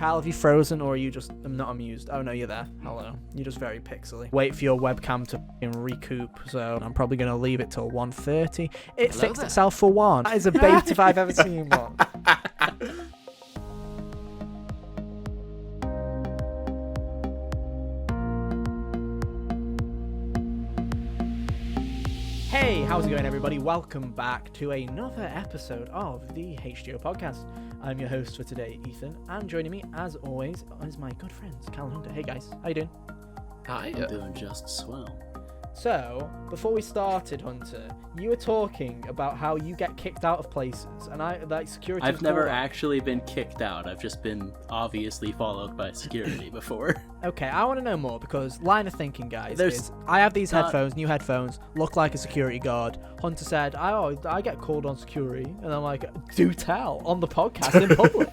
Kyle, have you frozen or are you just not amused? Oh no, you're there. Hello. You're just very pixely. Wait for your webcam to recoup, so I'm probably going to leave it till 1:30. It fixed itself for one. That is a bait if I've ever seen one. Hey, how's it going, everybody? Welcome back to another episode of the HGO podcast. I'm your host for today, Ethan, and joining me, as always, is my good friends, Cal and Hunter. Hey guys, how you doing? Hi, I'm doing just swell. So, before we started, Hunter, you were talking about how you get kicked out of places, and security. I've never actually been kicked out. I've just been obviously followed by security before. Okay, I want to know more because line of thinking, guys, is I have these headphones, new headphones, look like a security guard. Hunter said, I get called on security, and I'm like, do tell on the podcast in public.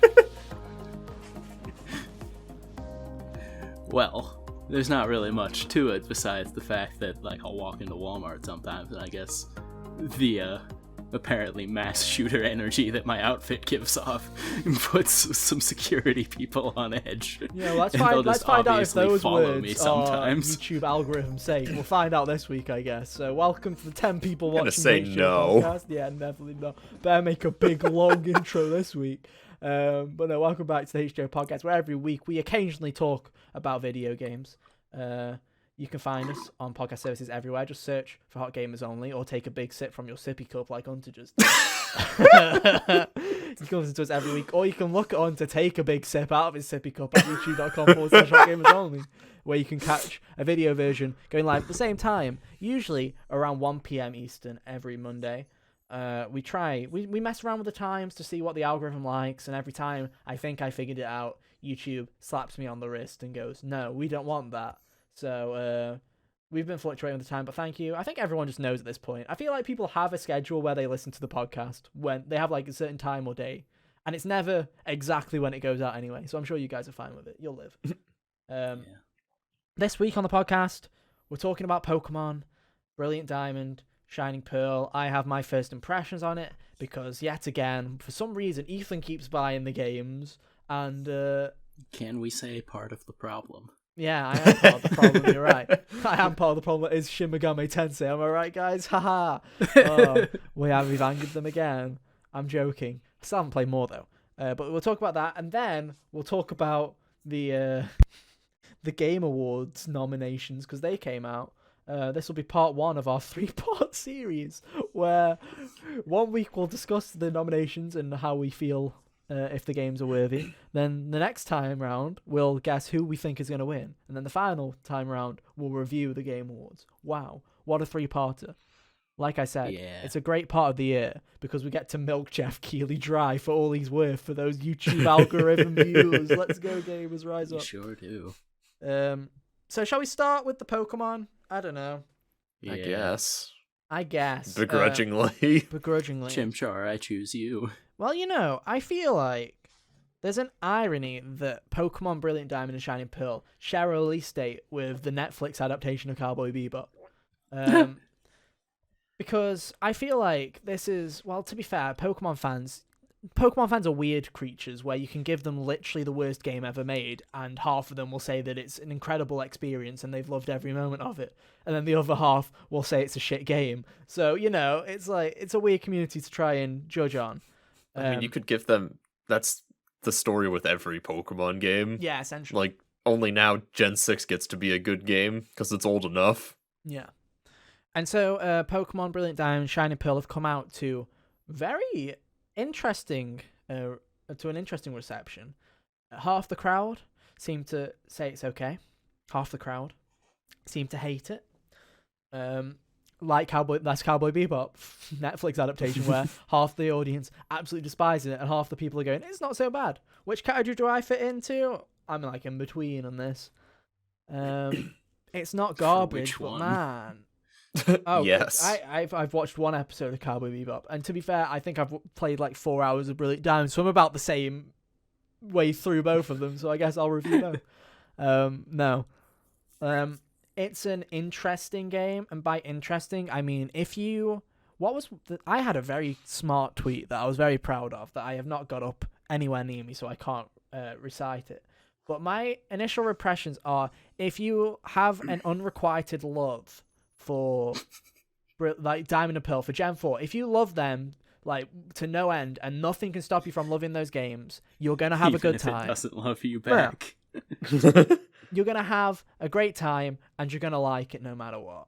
Well, there's not really much to it besides the fact that, like, I'll walk into Walmart sometimes, and I guess the apparently mass shooter energy that my outfit gives off puts some security people on edge. Yeah, well, let's find out if those words are YouTube algorithm safe. We'll find out this week, I guess. So, welcome to the 10 people watching say HGO no. podcast. Yeah, definitely no. Better make a big long intro this week. But no, welcome back to the HGO podcast, where every week we occasionally talk about video games. You can find us on podcast services everywhere. Just search for Hot Gamers Only, or take a big sip from your sippy cup like Hunter just did. He comes to us every week, or you can look at Hunter take a big sip out of his sippy cup at youtube.com/Hot Gamers Only, where you can catch a video version going live at the same time, usually around 1 p.m. Eastern every Monday. We mess around with the times to see what the algorithm likes, and every time I think I figured it out, YouTube slaps me on the wrist and goes, no, we don't want that. So we've been fluctuating with the time, but thank you. I think everyone just knows at this point. I feel like people have a schedule where they listen to the podcast when they have like a certain time or day, and it's never exactly when it goes out anyway, so I'm sure you guys are fine with it. You'll live. Yeah. This week on the podcast, we're talking about Pokemon, Brilliant Diamond, Shining Pearl. I have my first impressions on it because, yet again, for some reason, Ethan keeps buying the games, and can we say part of the problem? Yeah, I am part of the problem. You're right. I am part of the problem. That is Shin Megami Tensei. Am I right, guys? Haha. We've angered them again. I'm joking. I still haven't played more though. But we'll talk about that, and then we'll talk about the Game Awards nominations because they came out. This will be part one of our 3-part series, where 1 week we'll discuss the nominations and how we feel if the games are worthy. Then the next time round, we'll guess who we think is going to win. And then the final time round, we'll review the Game Awards. Wow, what a 3-parter. Like I said, It's a great part of the year because we get to milk Jeff Keighley dry for all he's worth for those YouTube algorithm views. Let's go, gamers, rise up. You sure do. So shall we start with the Pokemon? I don't know. Yeah. I guess. Begrudgingly. Chimchar, I choose you. Well, I feel like there's an irony that Pokemon Brilliant Diamond and Shining Pearl share a release date with the Netflix adaptation of Cowboy Bebop. Because I feel like this is, well, to be fair, Pokemon fans are weird creatures where you can give them literally the worst game ever made, and half of them will say that it's an incredible experience and they've loved every moment of it, and then the other half will say it's a shit game. So, it's like, it's a weird community to try and judge on. I mean, you could give them, that's the story with every Pokemon game. Yeah, essentially. Like, only now Gen 6 gets to be a good game because it's old enough. Yeah. And so Pokemon Brilliant Diamond, Shining Pearl have come out to very interesting to an interesting reception. Half the crowd seem to say it's okay. Half the crowd seem to hate it. Like that's Cowboy Bebop Netflix adaptation, where half the audience absolutely despises it and half the people are going, it's not so bad. Which category do I fit into? I'm like in between on this. It's not garbage, but man. Oh yes. I've watched one episode of Cowboy Bebop, and to be fair, I think I've played like 4 hours of Brilliant Diamond, so I'm about the same way through both of them. So I guess I'll review both. No, it's an interesting game, and by interesting I mean I had a very smart tweet that I was very proud of that I have not got up anywhere near me, so I can't recite it. But my initial impressions are: if you have an unrequited love for like Diamond and Pearl for Gen 4, if you love them like to no end and nothing can stop you from loving those games, you're gonna have Even a good if time. It doesn't love you back. You're gonna have a great time and you're gonna like it no matter what.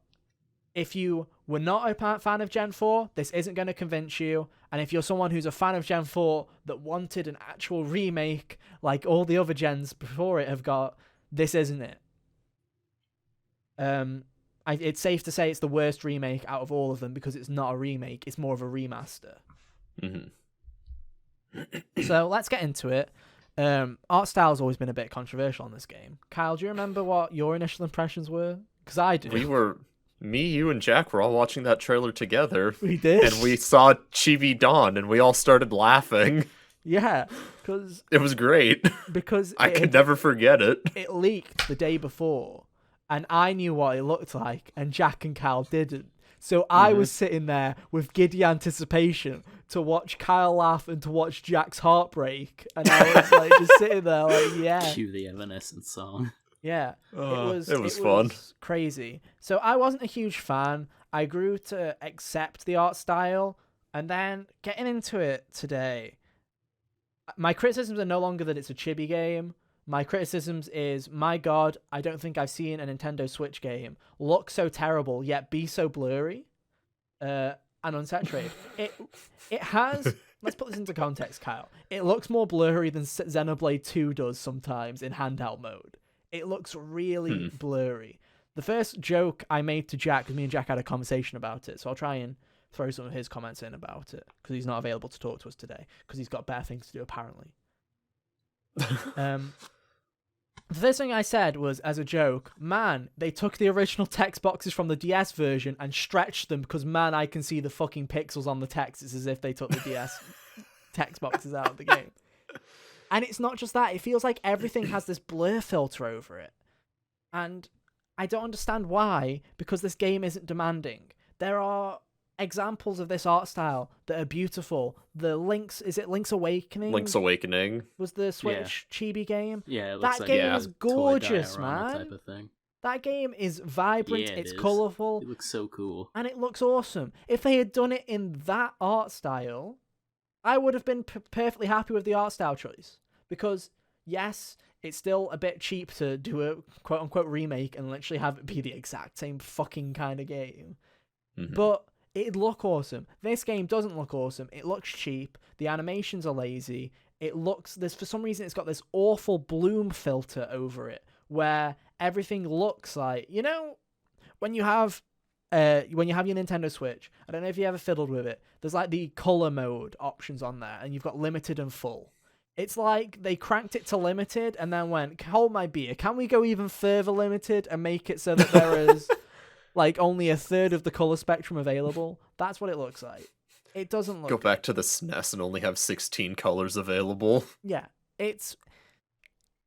If you were not a fan of Gen 4, this isn't going to convince you. And if you're someone who's a fan of Gen 4 that wanted an actual remake like all the other gens before it have got, this isn't it. It's safe to say it's the worst remake out of all of them because it's not a remake, it's more of a remaster. So let's get into it. Art style's always been a bit controversial on this game. Kyle, do you remember what your initial impressions were? Because I do. Me, you, and Jack were all watching that trailer together. We did. And we saw Chibi Dawn, and we all started laughing. Yeah, because it was great. Because I could never forget it. It leaked the day before, and I knew what it looked like, and Jack and Kyle didn't. So I was sitting there with giddy anticipation to watch Kyle laugh and to watch Jack's heartbreak, and I was like just sitting there like, yeah. Cue the Evanescence song. Yeah, it was fun. Crazy. So I wasn't a huge fan. I grew to accept the art style, and then getting into it today, my criticisms are no longer that it's a chibi game. My criticisms is, my God, I don't think I've seen a Nintendo Switch game look so terrible yet be so blurry and unsaturated. It has. Let's put this into context, Kyle. It looks more blurry than Xenoblade 2 does sometimes in handheld mode. It looks really blurry. The first joke I made to Jack, because me and Jack had a conversation about it, so I'll try and throw some of his comments in about it, because he's not available to talk to us today, because he's got better things to do, apparently. The first thing I said was, as a joke, man, they took the original text boxes from the DS version and stretched them, because, man, I can see the fucking pixels on the text. It's as if they took the DS text boxes out of the game. And it's not just that. It feels like everything has this blur filter over it. And I don't understand why, because this game isn't demanding. There are examples of this art style that are beautiful. Is it Link's Awakening? Link's Awakening Was the Switch chibi game? Yeah, it looks that like game is gorgeous, toy diorama man. type of thing. That game is vibrant, Yeah, it's is. colourful. It looks so cool. And it looks awesome. If they had done it in that art style, I would have been perfectly happy with the art style choice. Because, yes, it's still a bit cheap to do a quote-unquote remake and literally have it be the exact same fucking kind of game. But it'd look awesome. This game doesn't look awesome. It looks cheap. The animations are lazy. For some reason, it's got this awful bloom filter over it, where everything looks like, when you have your Nintendo Switch, I don't know if you ever fiddled with it, there's like the color mode options on there, and you've got limited and full. It's like they cranked it to limited and then went, hold my beer, can we go even further limited and make it so that there is like only a third of the color spectrum available? That's what it looks like. It doesn't look... Go back to the SNES and only have 16 colors available. Yeah, it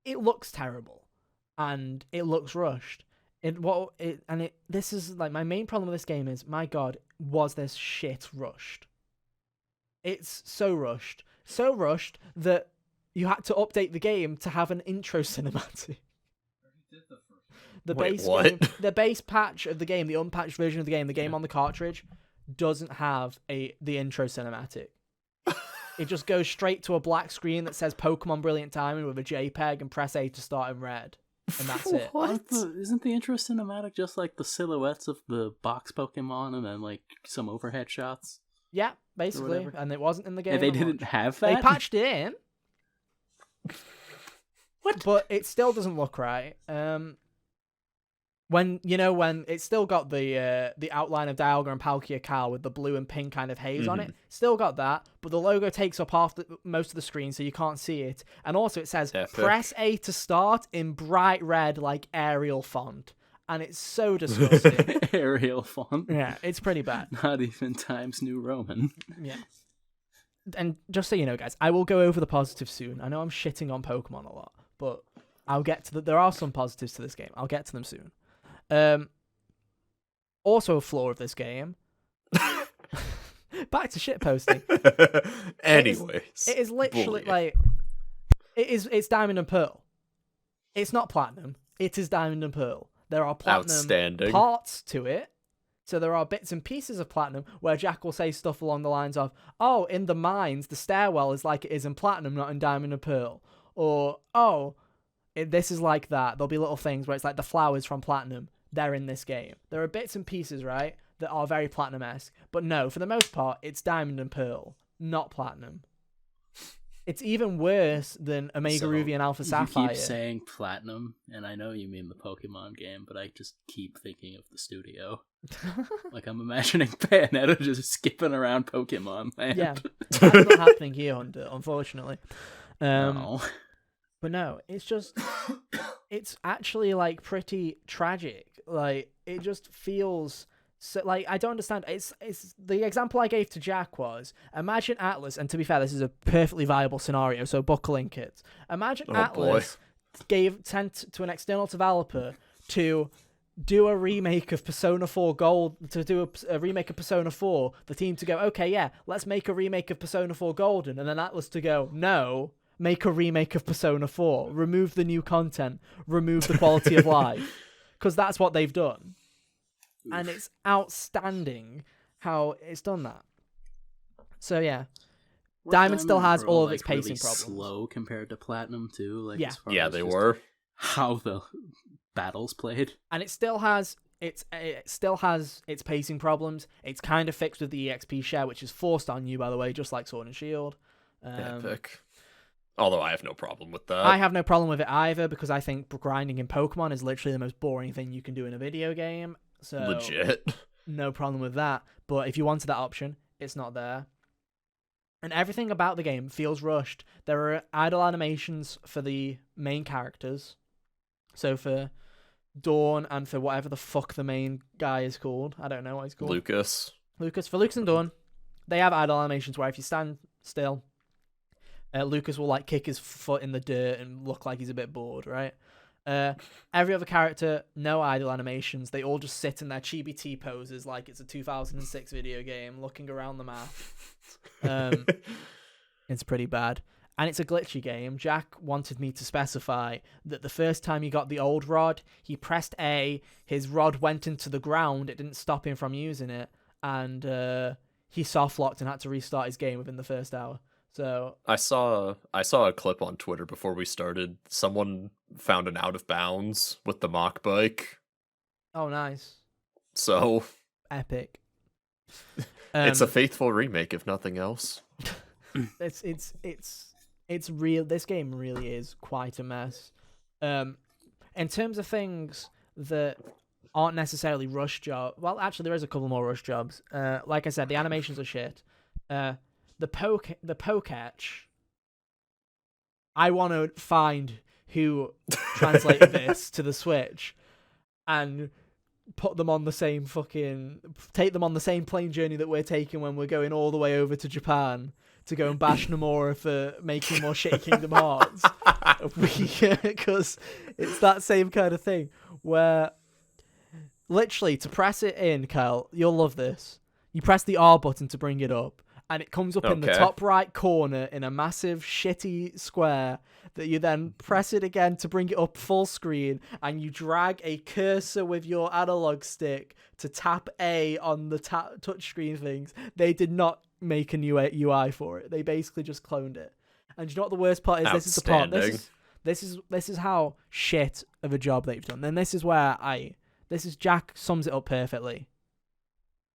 looks terrible and it looks rushed. This is like my main problem with this game is, my God, was this shit rushed? It's so rushed that you had to update the game to have an intro cinematic. The base patch of the game, the unpatched version of the game on the cartridge, doesn't have the intro cinematic. It just goes straight to a black screen that says Pokemon Brilliant Diamond with a JPEG and press A to start in red. And that's it. What? Isn't the intro cinematic just like the silhouettes of the box Pokemon and then like some overhead shots? Yeah, basically. And it wasn't in the game. And they didn't have that? They patched it in. What? But it still doesn't look right. When it's still got the outline of Dialga and Palkia Cal with the blue and pink kind of haze on it, still got that, but the logo takes up most of the screen, so you can't see it. And also it says press A to start in bright red like Arial font, and it's so disgusting. Arial font. Yeah, it's pretty bad. Not even Times New Roman. Yeah. And just so you know, guys, I will go over the positives soon. I know I'm shitting on Pokemon a lot, but I'll get to there are some positives to this game. I'll get to them soon. Also a flaw of this game. Back to shit posting. Anyways, it is literally bullying. like it's Diamond and Pearl. It's not Platinum. It is Diamond and Pearl. There are Platinum Outstanding. parts to it. So there are bits and pieces of Platinum where Jack will say stuff along the lines of, "Oh, in the mines, the stairwell is like it is in Platinum, not in Diamond and Pearl," or "Oh, this is like that." There'll be little things where it's like the flowers from Platinum, they're in this game. There are bits and pieces, right, that are very Platinum-esque. But no, for the most part, it's Diamond and Pearl, not Platinum. It's even worse than Omega Ruby and Alpha Sapphire. You keep saying Platinum, and I know you mean the Pokemon game, but I just keep thinking of the studio. Like, I'm imagining Bayonetta just skipping around Pokemon Land. Yeah, that's not happening here, Hunter, unfortunately. No. But no, it's just, it's actually, like, pretty tragic. Like, it just feels... So, like, I don't understand. It's the example I gave to Jack was, imagine Atlas, and to be fair, this is a perfectly viable scenario, so buckle in, kids. Imagine Atlas sent to an external developer to do a remake of Persona 4 Gold, to do a remake of Persona 4, the team to go, okay, yeah, let's make a remake of Persona 4 Golden, and then Atlas to go, no, make a remake of Persona 4, remove the new content, remove the quality of life, because that's what they've done. And it's outstanding how it's done that. So yeah, Diamond still has all of its pacing really problems. Slow compared to Platinum too. Like, Yeah. as far Yeah, as they just were. How the battles played. And it still has its pacing problems. It's kind of fixed with the EXP share, which is forced on you, by the way, just like Sword and Shield. Epic. Although I have no problem with that. I have no problem with it either, because I think grinding in Pokemon is literally the most boring thing you can do in a video game. So Legit. no problem with that. But if you wanted that option, it's not there. And everything about the game feels rushed. There are idle animations for the main characters. So for Dawn and for whatever the fuck the main guy is called. I don't know what he's called. Lucas. For Lucas and Dawn, they have idle animations where if you stand still, Lucas will like kick his foot in the dirt and look like he's a bit bored, right? Every other character, no idle animations. They all just sit in their chibi T poses like it's a 2006 video game, looking around the map. It's pretty bad. And it's a glitchy game. Jack wanted me to specify that the first time he got the old rod, he pressed A, his rod went into the ground, it didn't stop him from using it, and he soft-locked and had to restart his game within the first hour. So I saw a clip on Twitter before we started. Someone found an out of bounds with the mock bike. oh, nice. So Epic. it's a faithful remake, if nothing else. It's real. This game really is quite a mess. In terms of things that aren't necessarily rush job. Well, actually, there is a couple more rush jobs. Like I said, the animations are shit. The Poketch. I want to find who translated this to the Switch and put them on the same take them on the same plane journey that we're taking when we're going all the way over to Japan to go and bash Nomura for making more shitty Kingdom Hearts. Because it's that same kind of thing where literally to press it in, Kyle, you'll love this. You press the R button to bring it up, and it comes up in the top right corner in a massive shitty square that you then press it again to bring it up full screen, and you drag a cursor with your analog stick to tap A on the touchscreen things. They did not make a new UI for it. They basically just cloned it. And you know what the worst part is? This is the part. This is how shit of a job they've done. And this is where Jack sums it up perfectly.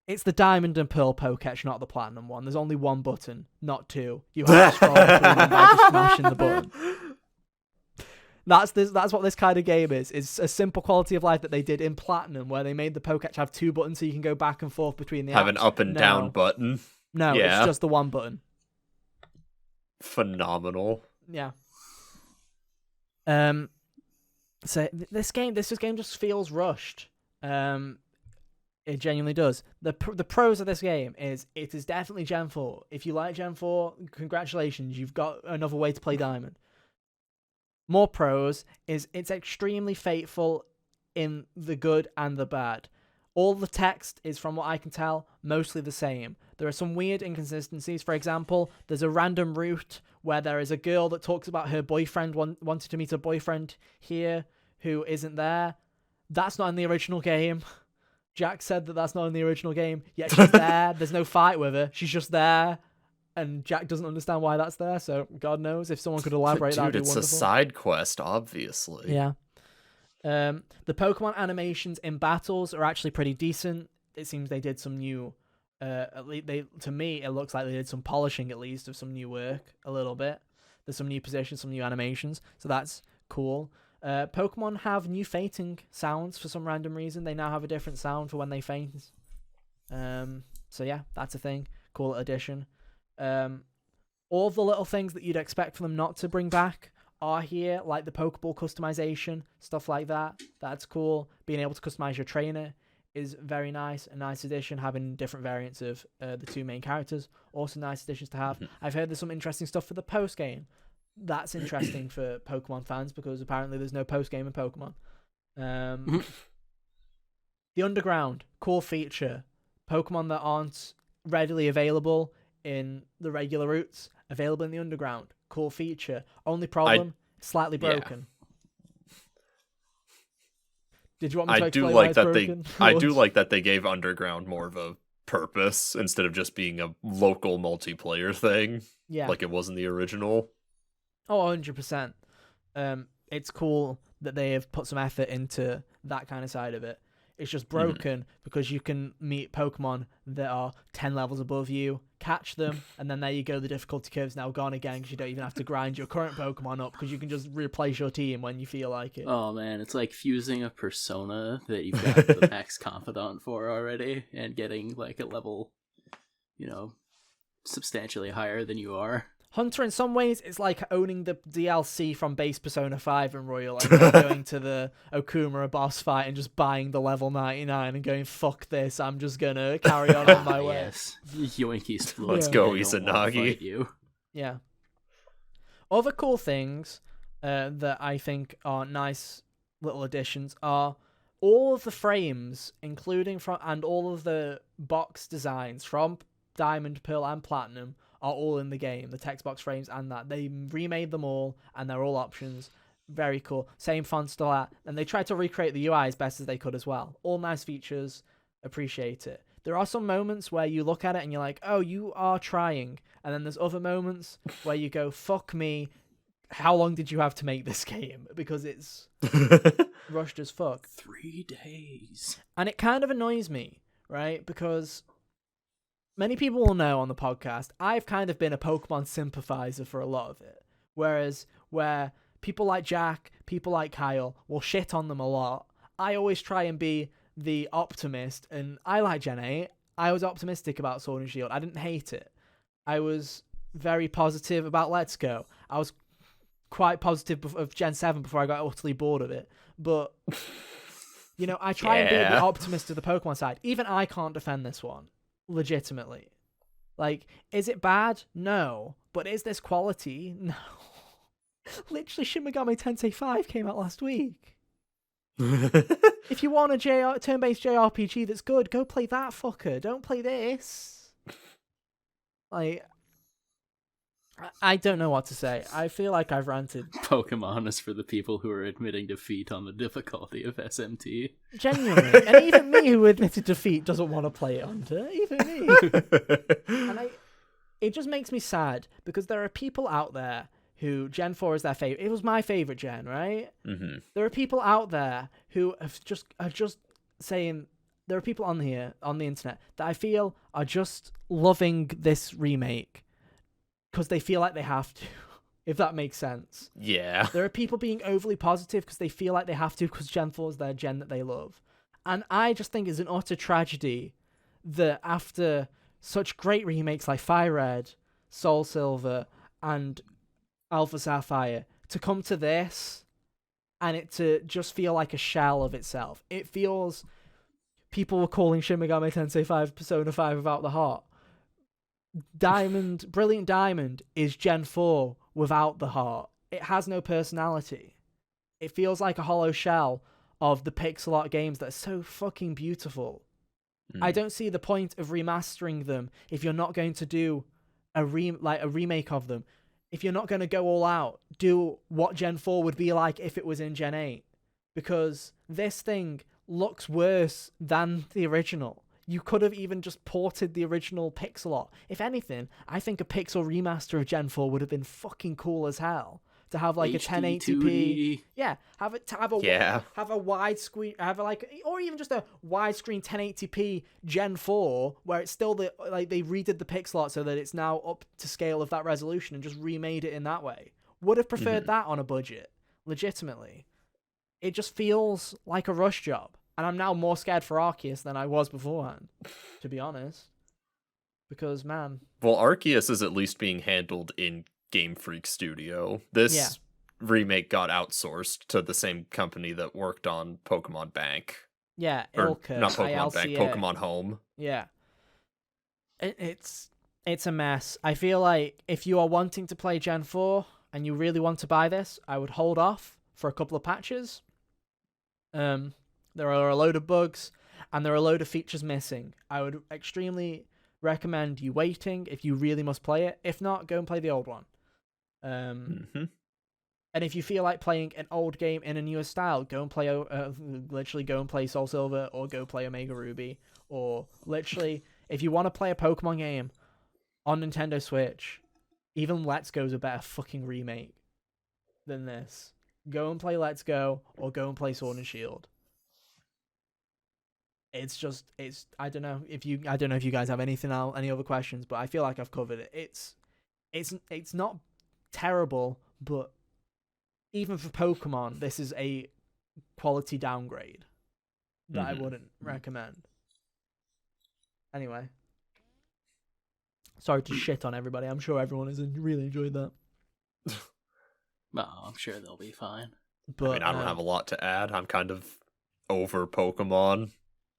It's the Diamond and Pearl Poketch, not the Platinum one. There's only one button, not two. You have to scroll between them by just smashing the button. That's what this kind of game is. It's a simple quality of life that they did in Platinum, where they made the Poketch have two buttons so you can go back and forth between the apps. Have an up and down button. No, yeah. It's just the one button. Phenomenal. Yeah. So this game just feels rushed. It genuinely does. The pros of this game is it is definitely Gen 4. If you like Gen 4, congratulations, you've got another way to play Diamond. More pros is it's extremely faithful in the good and the bad. All the text is, from what I can tell, mostly the same. There are some weird inconsistencies. For example, there's a random route where there is a girl that talks about her boyfriend wanted to meet a boyfriend here who isn't there. That's not in the original game. Jack said that that's not in the original game. Yet she's there. There's no fight with her. She's just there. And Jack doesn't understand why that's there. So God knows if someone could elaborate, that would be Dude, it's wonderful. a side quest, obviously. Yeah. The Pokemon animations in battles are actually pretty decent. It seems they did some new. At least to me, it looks like they did some polishing at least of some new work a little bit. There's some new positions, some new animations, so that's cool. Pokemon have new fainting sounds for some random reason. They now have a different sound for when they faint. So yeah, that's a thing. Cool addition. All of the little things that you'd expect for them not to bring back are here, like the Pokeball customization, stuff like that. That's cool. Being able to customize your trainer is very nice. A nice addition. Having different variants of the two main characters, also nice additions to have. I've heard there's some interesting stuff for the post game. That's interesting for Pokemon fans because apparently there's no post game in Pokemon. The Underground, cool feature. Pokemon that aren't readily available in the regular routes, available in the Underground. Cool feature. Only problem, slightly broken. Did you want me to explain why it's broken? I do like that they gave Underground more of a purpose instead of just being a local multiplayer thing. Yeah. Like it was in the original. Oh, 100%. It's cool that they have put some effort into that kind of side of it. It's just broken because you can meet Pokemon that are 10 levels above you, catch them, and then there you go, the difficulty curve's now gone again because you don't even have to grind your current Pokemon up because you can just replace your team when you feel like it. Oh man, it's like fusing a persona that you've got the max confidant for already and getting like a level, substantially higher than you are. Hunter, in some ways, it's like owning the DLC from base Persona 5 and Royal, and then going to the Okumura boss fight and just buying the level 99 and going, fuck this, I'm just gonna carry on my way. Yes, Yoinky's Let's go, Izanagi. Yeah. Other cool things that I think are nice little additions are all of the frames, including and all of the box designs from Diamond, Pearl, and Platinum are all in the game. The text box frames and that. They remade them all, and they're all options. Very cool. Same font style, and they tried to recreate the UI as best as they could as well. All nice features. Appreciate it. There are some moments where you look at it and you're like, oh, you are trying. And then there's other moments where you go, fuck me, how long did you have to make this game? Because it's rushed as fuck. 3 days. And it kind of annoys me, right? Because many people will know on the podcast, I've kind of been a Pokemon sympathizer for a lot of it. Whereas where people like Jack, people like Kyle will shit on them a lot, I always try and be the optimist. And I like Gen 8. I was optimistic about Sword and Shield. I didn't hate it. I was very positive about Let's Go. I was quite positive of Gen 7 before I got utterly bored of it. But, I try and be the optimist of the Pokemon side. Even I can't defend this one. Legitimately. Like, is it bad? No. But is this quality? No. Literally, Shin Megami Tensei 5 came out last week. If you want a turn-based JRPG that's good, go play that fucker. Don't play this. Like, I don't know what to say. I feel like I've ranted. Pokemon is for the people who are admitting defeat on the difficulty of SMT. Genuinely. And even me, who admitted defeat, doesn't want to play it under. Even me. And it just makes me sad, because there are people out there who Gen 4 is their favorite. It was my favorite gen, right? Mm-hmm. There are people out there who are just saying... There are people on here, on the internet, that I feel are just loving this remake because they feel like they have to, if that makes sense. Yeah. There are people being overly positive because they feel like they have to because Gen 4 is their gen that they love. And I just think it's an utter tragedy that after such great remakes like Fire Red, Soul Silver, and Alpha Sapphire, to come to this and it to just feel like a shell of itself. It feels... People were calling Shin Megami Tensei 5 Persona 5 without the heart. Brilliant Diamond is Gen 4 without the heart. It has no personality. It feels like a hollow shell of the pixel art games that are so fucking beautiful I don't see the point of remastering them if you're not going to do a remake of them. If you're not going to go all out, do what Gen 4 would be like if it was in Gen 8. Because this thing looks worse than the original. You could have even just ported the original pixel art. If anything, I think a pixel remaster of Gen 4 would have been fucking cool as hell. To have like a 1080p, have a widescreen, or even just a widescreen 1080p Gen 4 where it's still they redid the pixel art so that it's now up to scale of that resolution and just remade it in that way. Would have preferred that on a budget, legitimately. It just feels like a rush job, and I'm now more scared for Arceus than I was beforehand, to be honest. Because man, well, Arceus is at least being handled in Game Freak Studio. This remake got outsourced to the same company that worked on Pokemon Bank. Yeah, or Ilka, not Pokemon Bank, ILCA. Pokemon Home. Yeah, it's a mess. I feel like if you are wanting to play Gen 4 and you really want to buy this, I would hold off for a couple of patches. There are a load of bugs and there are a load of features missing. I would extremely recommend you waiting if you really must play it. If not, go and play the old one. And if you feel like playing an old game in a newer style, go and play literally go and play Soul Silver or go play Omega Ruby, or literally if you want to play a Pokemon game on Nintendo Switch, even Let's Go's a better fucking remake than this. Go and play Let's Go or go and play Sword and Shield. It's I don't know if you guys have any other questions, but I feel like I've covered it. It's not terrible, but even for Pokemon, this is a quality downgrade that I wouldn't recommend. Anyway, sorry to shit on everybody. I'm sure everyone has really enjoyed that. Well, I'm sure they'll be fine. But I don't have a lot to add. I'm kind of over Pokemon.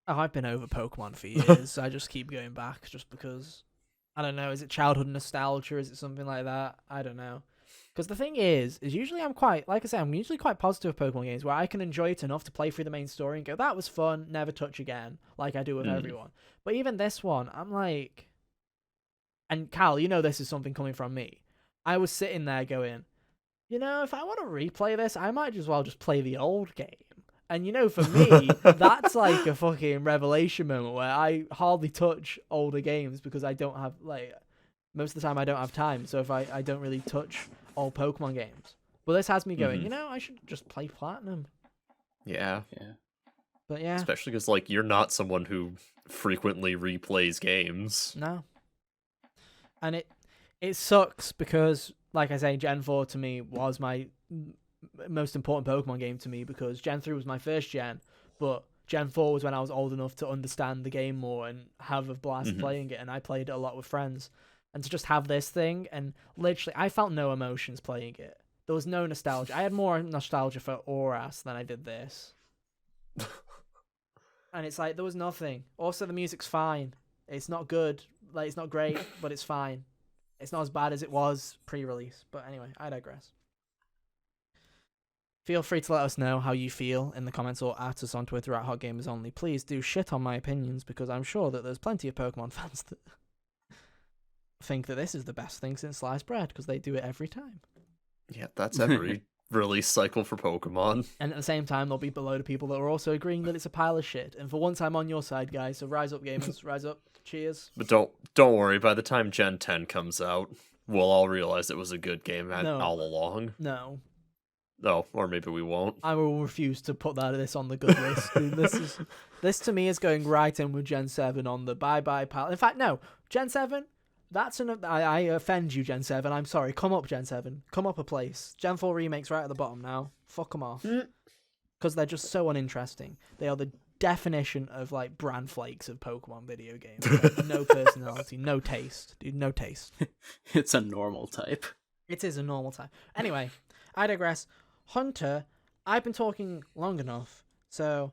Oh, I've been over Pokemon for years. I just keep going back just because, I don't know, is it childhood nostalgia? Is it something like that? I don't know. Because the thing is usually I'm usually quite positive with Pokemon games where I can enjoy it enough to play through the main story and go, that was fun, never touch again, like I do with everyone. But even this one, I'm like, and Cal, you know this is something coming from me. I was sitting there going, if I want to replay this, I might as well just play the old game. And for me, that's like a fucking revelation moment where I hardly touch older games because I don't have, most of the time I don't have time. So if I don't really touch old Pokemon games. But this has me going, I should just play Platinum. Yeah. But yeah. Especially because, you're not someone who frequently replays games. No. And it sucks because, like I say, Gen 4 to me was my most important Pokemon game to me because Gen 3 was my first gen, but Gen 4 was when I was old enough to understand the game more and have a blast playing it, and I played it a lot with friends. And to just have this thing, and literally, I felt no emotions playing it. There was no nostalgia. I had more nostalgia for Auras than I did this. And it's like, there was nothing. Also, the music's fine. It's not good. It's not great, but it's fine. It's not as bad as it was pre-release. But anyway, I digress. Feel free to let us know how you feel in the comments or at us on Twitter at HotGamersOnly. Please do shit on my opinions because I'm sure that there's plenty of Pokemon fans that think that this is the best thing since sliced bread because they do it every time. Yeah, that's every release cycle for Pokemon. And at the same time, there'll be a load of people that are also agreeing that it's a pile of shit. And for once, I'm on your side, guys. So rise up, gamers. Rise up. Cheers. But don't worry. By the time Gen 10 comes out, we'll all realize it was a good game all along. No. Oh, or maybe we won't. I will refuse to put this on the good list. Dude, this to me is going right in with Gen 7 on the bye-bye pal. In fact, no. Gen 7, I offend you, Gen 7. I'm sorry. Come up, Gen 7. Come up a place. Gen 4 remakes right at the bottom now. Fuck them off. Because they're just so uninteresting. They are the definition of, brand flakes of Pokemon video games. No personality, no taste. Dude, no taste. It's a normal type. It is a normal type. Anyway, I digress. Hunter, I've been talking long enough, so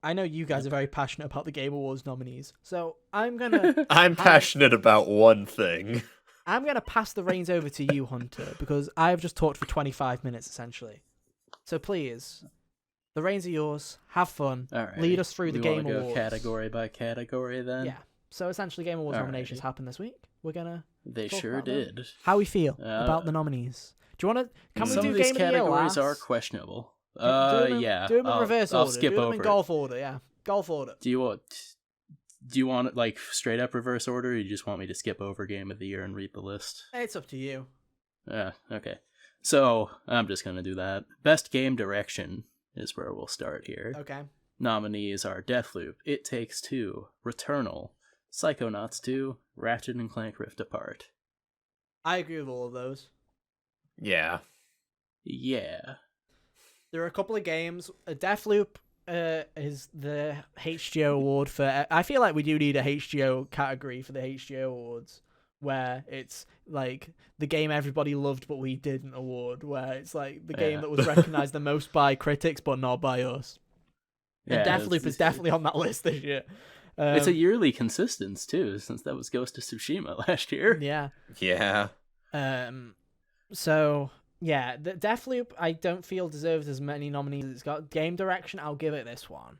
I know you guys are very passionate about the Game Awards nominees, so I'm passionate about one thing. I'm gonna pass the reins over to you, Hunter, because I've just talked for 25 minutes, essentially. So please, The reins are yours. Have fun. All right. Lead us through the Game go Awards. category by category then. Yeah. So essentially, Game Awards Alrighty. nominations happened this week. We're gonna. They talk sure about them. did. How we feel about the nominees? Do you want to? Can we Some do of these Game of the Year categories last? are questionable. Do them in, Yeah. Do them in reverse I'll order. skip do them over in it. golf order. Yeah, golf order. Do you want it like straight up reverse order, or you just want me to skip over Game of the Year and read the list? It's up to you. Yeah, okay. So, I'm just gonna do that. Best Game Direction is where we'll start here. Okay. Nominees are Deathloop, It Takes Two, Returnal, Psychonauts 2, Ratchet and Clank Rift Apart. I agree with all of those. Yeah. Yeah. There are a couple of games. Deathloop is the HGO award for. I feel like we do need a HGO category for the HGO awards, where it's like the game everybody loved but we didn't award, where it's like the game that was recognized the most by critics but not by us. And Deathloop is definitely on that list this year. It's a yearly consistency too, since that was Ghost of Tsushima last year. Yeah. Yeah. So yeah, the Deathloop I don't feel deserves as many nominees as it's got. Game Direction, I'll give it this one.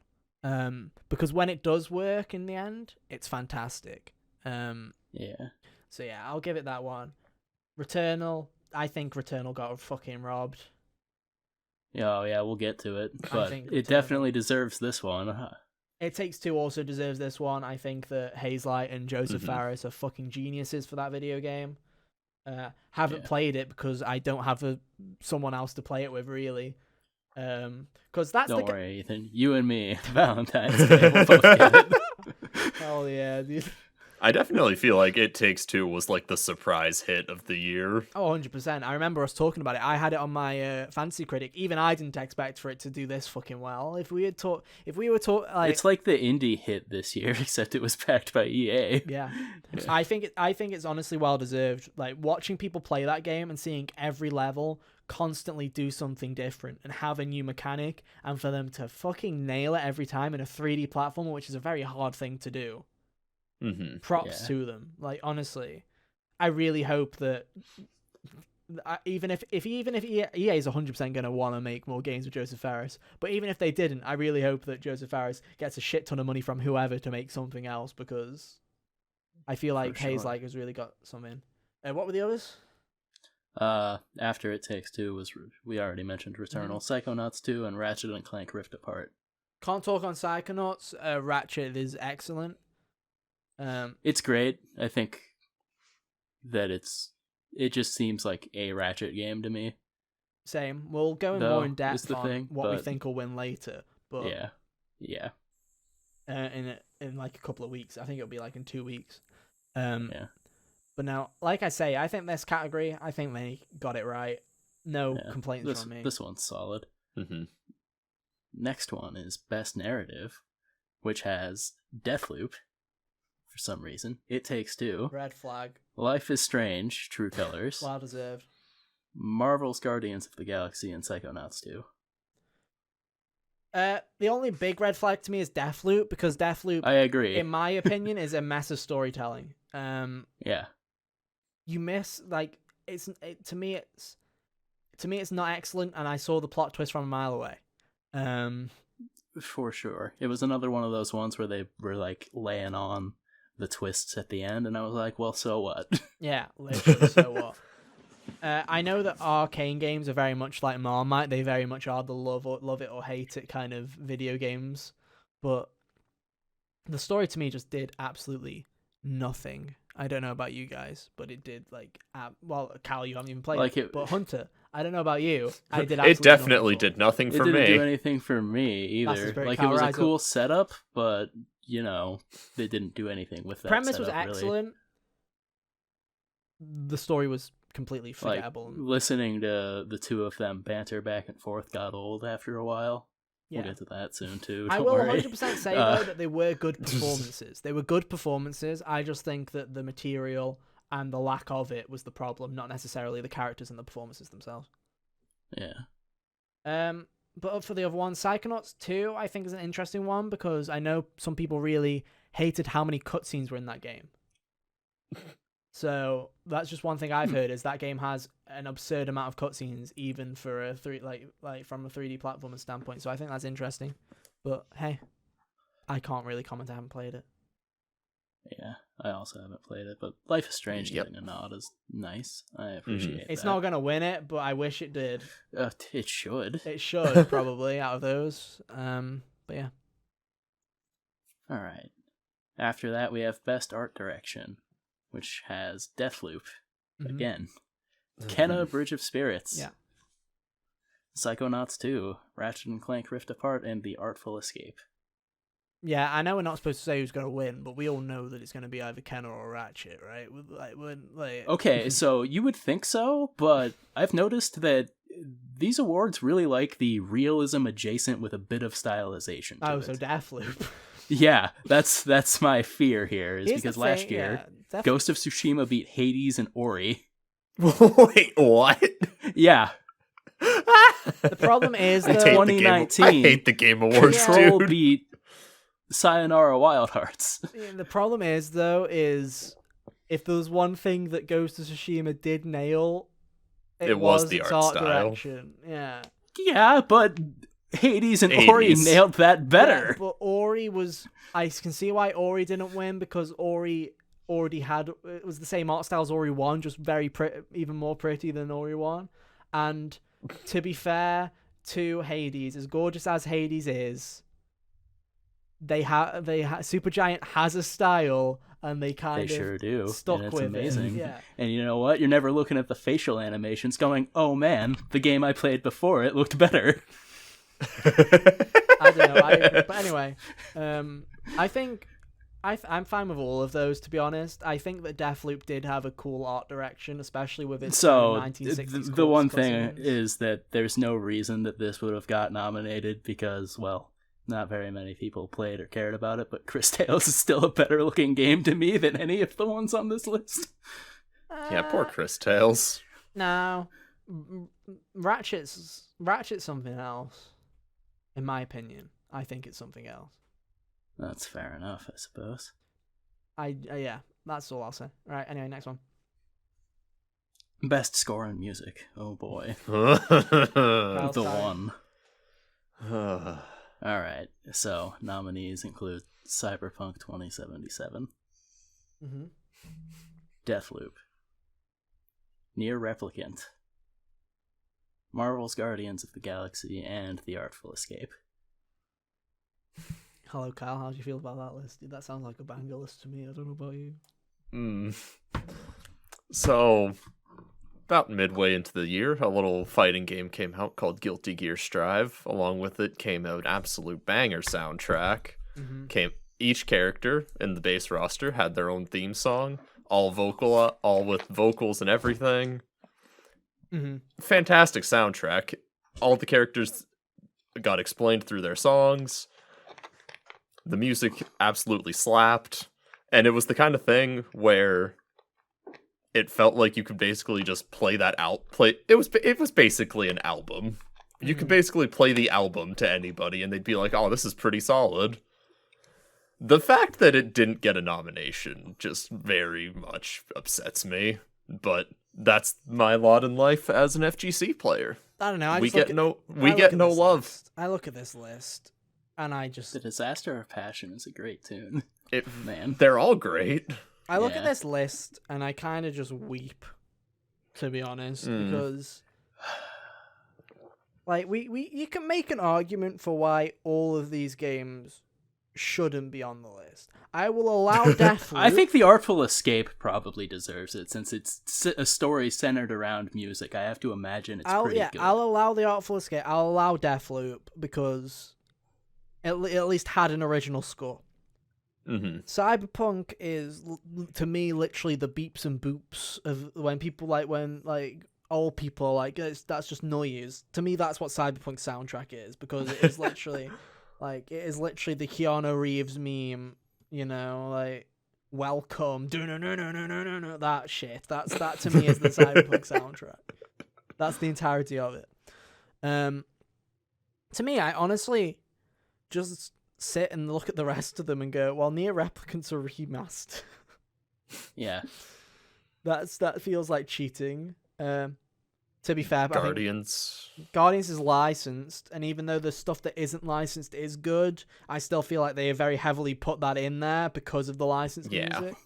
Because when it does work in the end, it's fantastic. Yeah. So yeah, I'll give it that one. Returnal, I think Returnal got fucking robbed. Oh yeah, we'll get to it, but think it Returnal- definitely deserves this one. It Takes Two also deserves this one. I think that Hazelight and Joseph Fares are fucking geniuses for that video game. Haven't played it because I don't have someone else to play it with, really. Because that's Don't worry, Ethan. You and me, Valentine's Day, we'll both get it. Hell yeah, dude. I definitely feel like It Takes Two was like the surprise hit of the year. Oh, 100%. I remember us talking about it. I had it on my Fantasy Critic. Even I didn't expect for it to do this fucking well. If we were like, It's like the indie hit this year, except it was backed by EA. yeah. I think it's honestly well deserved. Like watching people play that game and seeing every level constantly do something different and have a new mechanic, and for them to fucking nail it every time in a 3D platform, which is a very hard thing to do. Props to them. Like honestly, I really hope that even if EA is 100% going to want to make more games with Joseph Fares, but even if they didn't, I really hope that Joseph Fares gets a shit ton of money from whoever to make something else, because I feel like Hazelight has really got something. What were the others? After It Takes Two was, we already mentioned Returnal, Psychonauts 2, and Ratchet and Clank Rift Apart. Can't talk on Psychonauts. Ratchet is excellent. It's great. I think that it just seems like a Ratchet game to me. Same. We'll go in more in depth on what we think will win later. But yeah. In like a couple of weeks, I think it'll be like in 2 weeks. But now, like I say, I think this category, I think they got it right. No complaints from me. This one's solid. Next one is Best Narrative, which has Deathloop, for some reason, It Takes Two, Red flag. Life is Strange, True Colors, Well deserved. Marvel's Guardians of the Galaxy, and Psychonauts 2. The only big red flag to me is Deathloop, because Deathloop, I agree. in my opinion, is a mess of storytelling. Yeah. You miss to me it's not excellent, and I saw the plot twist from a mile away. For sure. It was another one of those ones where they were like laying on the twists at the end, and I was like, well, so what? Yeah, literally, so what? I know that arcane games are very much like Marmite. They very much are the love it or hate it kind of video games. But the story to me just did absolutely nothing. I don't know about you guys, but it did well, Cal, you haven't even played it. But Hunter, I don't know about you. I did. It definitely did nothing for me. It didn't do anything for me either. Like, it was a cool setup, but they didn't do anything with that. Premise was setup, excellent. Really. The story was completely forgettable. Like, listening to the two of them banter back and forth got old after a while. Yeah. We'll get to that soon too. I Don't will worry. 100% say though that they were good performances. They were good performances. I just think that the material and the lack of it was the problem, not necessarily the characters and the performances themselves. Yeah. But for the other one, Psychonauts 2, I think is an interesting one, because I know some people really hated how many cutscenes were in that game. So that's just one thing I've heard is that game has an absurd amount of cutscenes, even for a like from a 3D platformer standpoint. So I think that's interesting. But hey, I can't really comment. I haven't played it. Yeah, I also haven't played it, but Life is Strange Yep. getting a nod is nice. I appreciate It's that. not gonna win it, but I wish it did. It should. It should probably out of those. But yeah. All right. After that, we have Best Art Direction, which has Deathloop Mhm. again, Kenna Bridge of Spirits, Yeah. Psychonauts 2, Ratchet and Clank Rift Apart, and The Artful Escape. Yeah, I know we're not supposed to say who's gonna win, but we all know that it's gonna be either Kenna or Ratchet, right? Okay, so you would think so, but I've noticed that these awards really like the realism adjacent with a bit of stylization to it. So Deathloop. Yeah, that's my fear here, is Here's because the last thing, year, yeah, Ghost of Tsushima beat Hades and Ori. Wait, what? Yeah, The problem is I though, hate the game. 2019, I hate the Game Awards, Control dude. beat Sayonara Wild Hearts. the problem is though is if there was one thing that Ghost of Tsushima did nail, It was the its art art style. direction. Yeah. Yeah, but Hades and Ori Hades. nailed that Yeah, better. but Ori was. I can see why Ori didn't win because Ori already had. It was the same art style as Ori 1, just very even more pretty than Ori 1. And to be fair to Hades, as gorgeous as Hades is, they have Supergiant has a style, and they kind They of sure do, stuck and it's with amazing. it. Yeah. And you know what? You're never looking at the facial animations going, oh man, the game I played before it looked better. I don't know. I agree. But anyway, I think I'm fine with all of those. To be honest, I think that Deathloop did have a cool art direction, especially with its So 1960s. the one thing cutscenes. is that there's no reason that this would have got nominated because, well, not very many people played or cared about it, but Chris Tales is still a better looking game to me than any of the ones on this list. Yeah, poor Chris Tales. No, Ratchet's something else. In my opinion, I think it's something else. That's fair enough, I suppose. Yeah, that's all I'll say. All right, anyway, next one. Best score in music. Oh boy. Kyle's The time. one. Alright, so nominees include Cyberpunk 2077, Mm-hmm. Deathloop, Nier Replicant, Marvel's Guardians of the Galaxy, and The Artful Escape. Hello, Kyle. How do you feel about that list? Dude, that sounds like a banger list to me. I don't know about you. So, about midway into the year, a little fighting game came out called Guilty Gear Strive. Along with it came an absolute banger soundtrack. Mm-hmm. Each character in the base roster had their own theme song, all with vocals and everything. Mm-hmm. Fantastic soundtrack. All the characters got explained through their songs. The music absolutely slapped, and it was the kind of thing where it felt like you could basically just play that out. It was basically an album. You could basically play the album to anybody, and they'd be like, "Oh, this is pretty solid." The fact that it didn't get a nomination just very much upsets me, but that's my lot in life as an FGC player. I don't know. We get no love. I look at this list, and I just The Disaster of Passion is a great tune. Man. They're all great. I look at Yeah. this list, and I kind of just weep, to be honest, because like you can make an argument for why all of these games shouldn't be on the list. I will allow Deathloop. I think The Artful Escape probably deserves it, since it's a story centered around music. I have to imagine it's pretty good. I'll allow The Artful Escape. I'll allow Deathloop because it at least had an original score. Mm-hmm. Cyberpunk is to me literally the beeps and boops of when people when old people are like that's just noise. To me, that's what Cyberpunk soundtrack is, because it is literally it is literally the Keanu Reeves meme. You know, like welcome, no, that shit. That to me is the Cyberpunk soundtrack. That's the entirety of it. To me, I honestly just sit and look at the rest of them and go, well, Nier Replicant's a remastered. Yeah. That feels like cheating. To be fair, but I think Guardians. Guardians is licensed, and even though the stuff that isn't licensed is good, I still feel like they very heavily put that in there because of the licensed music.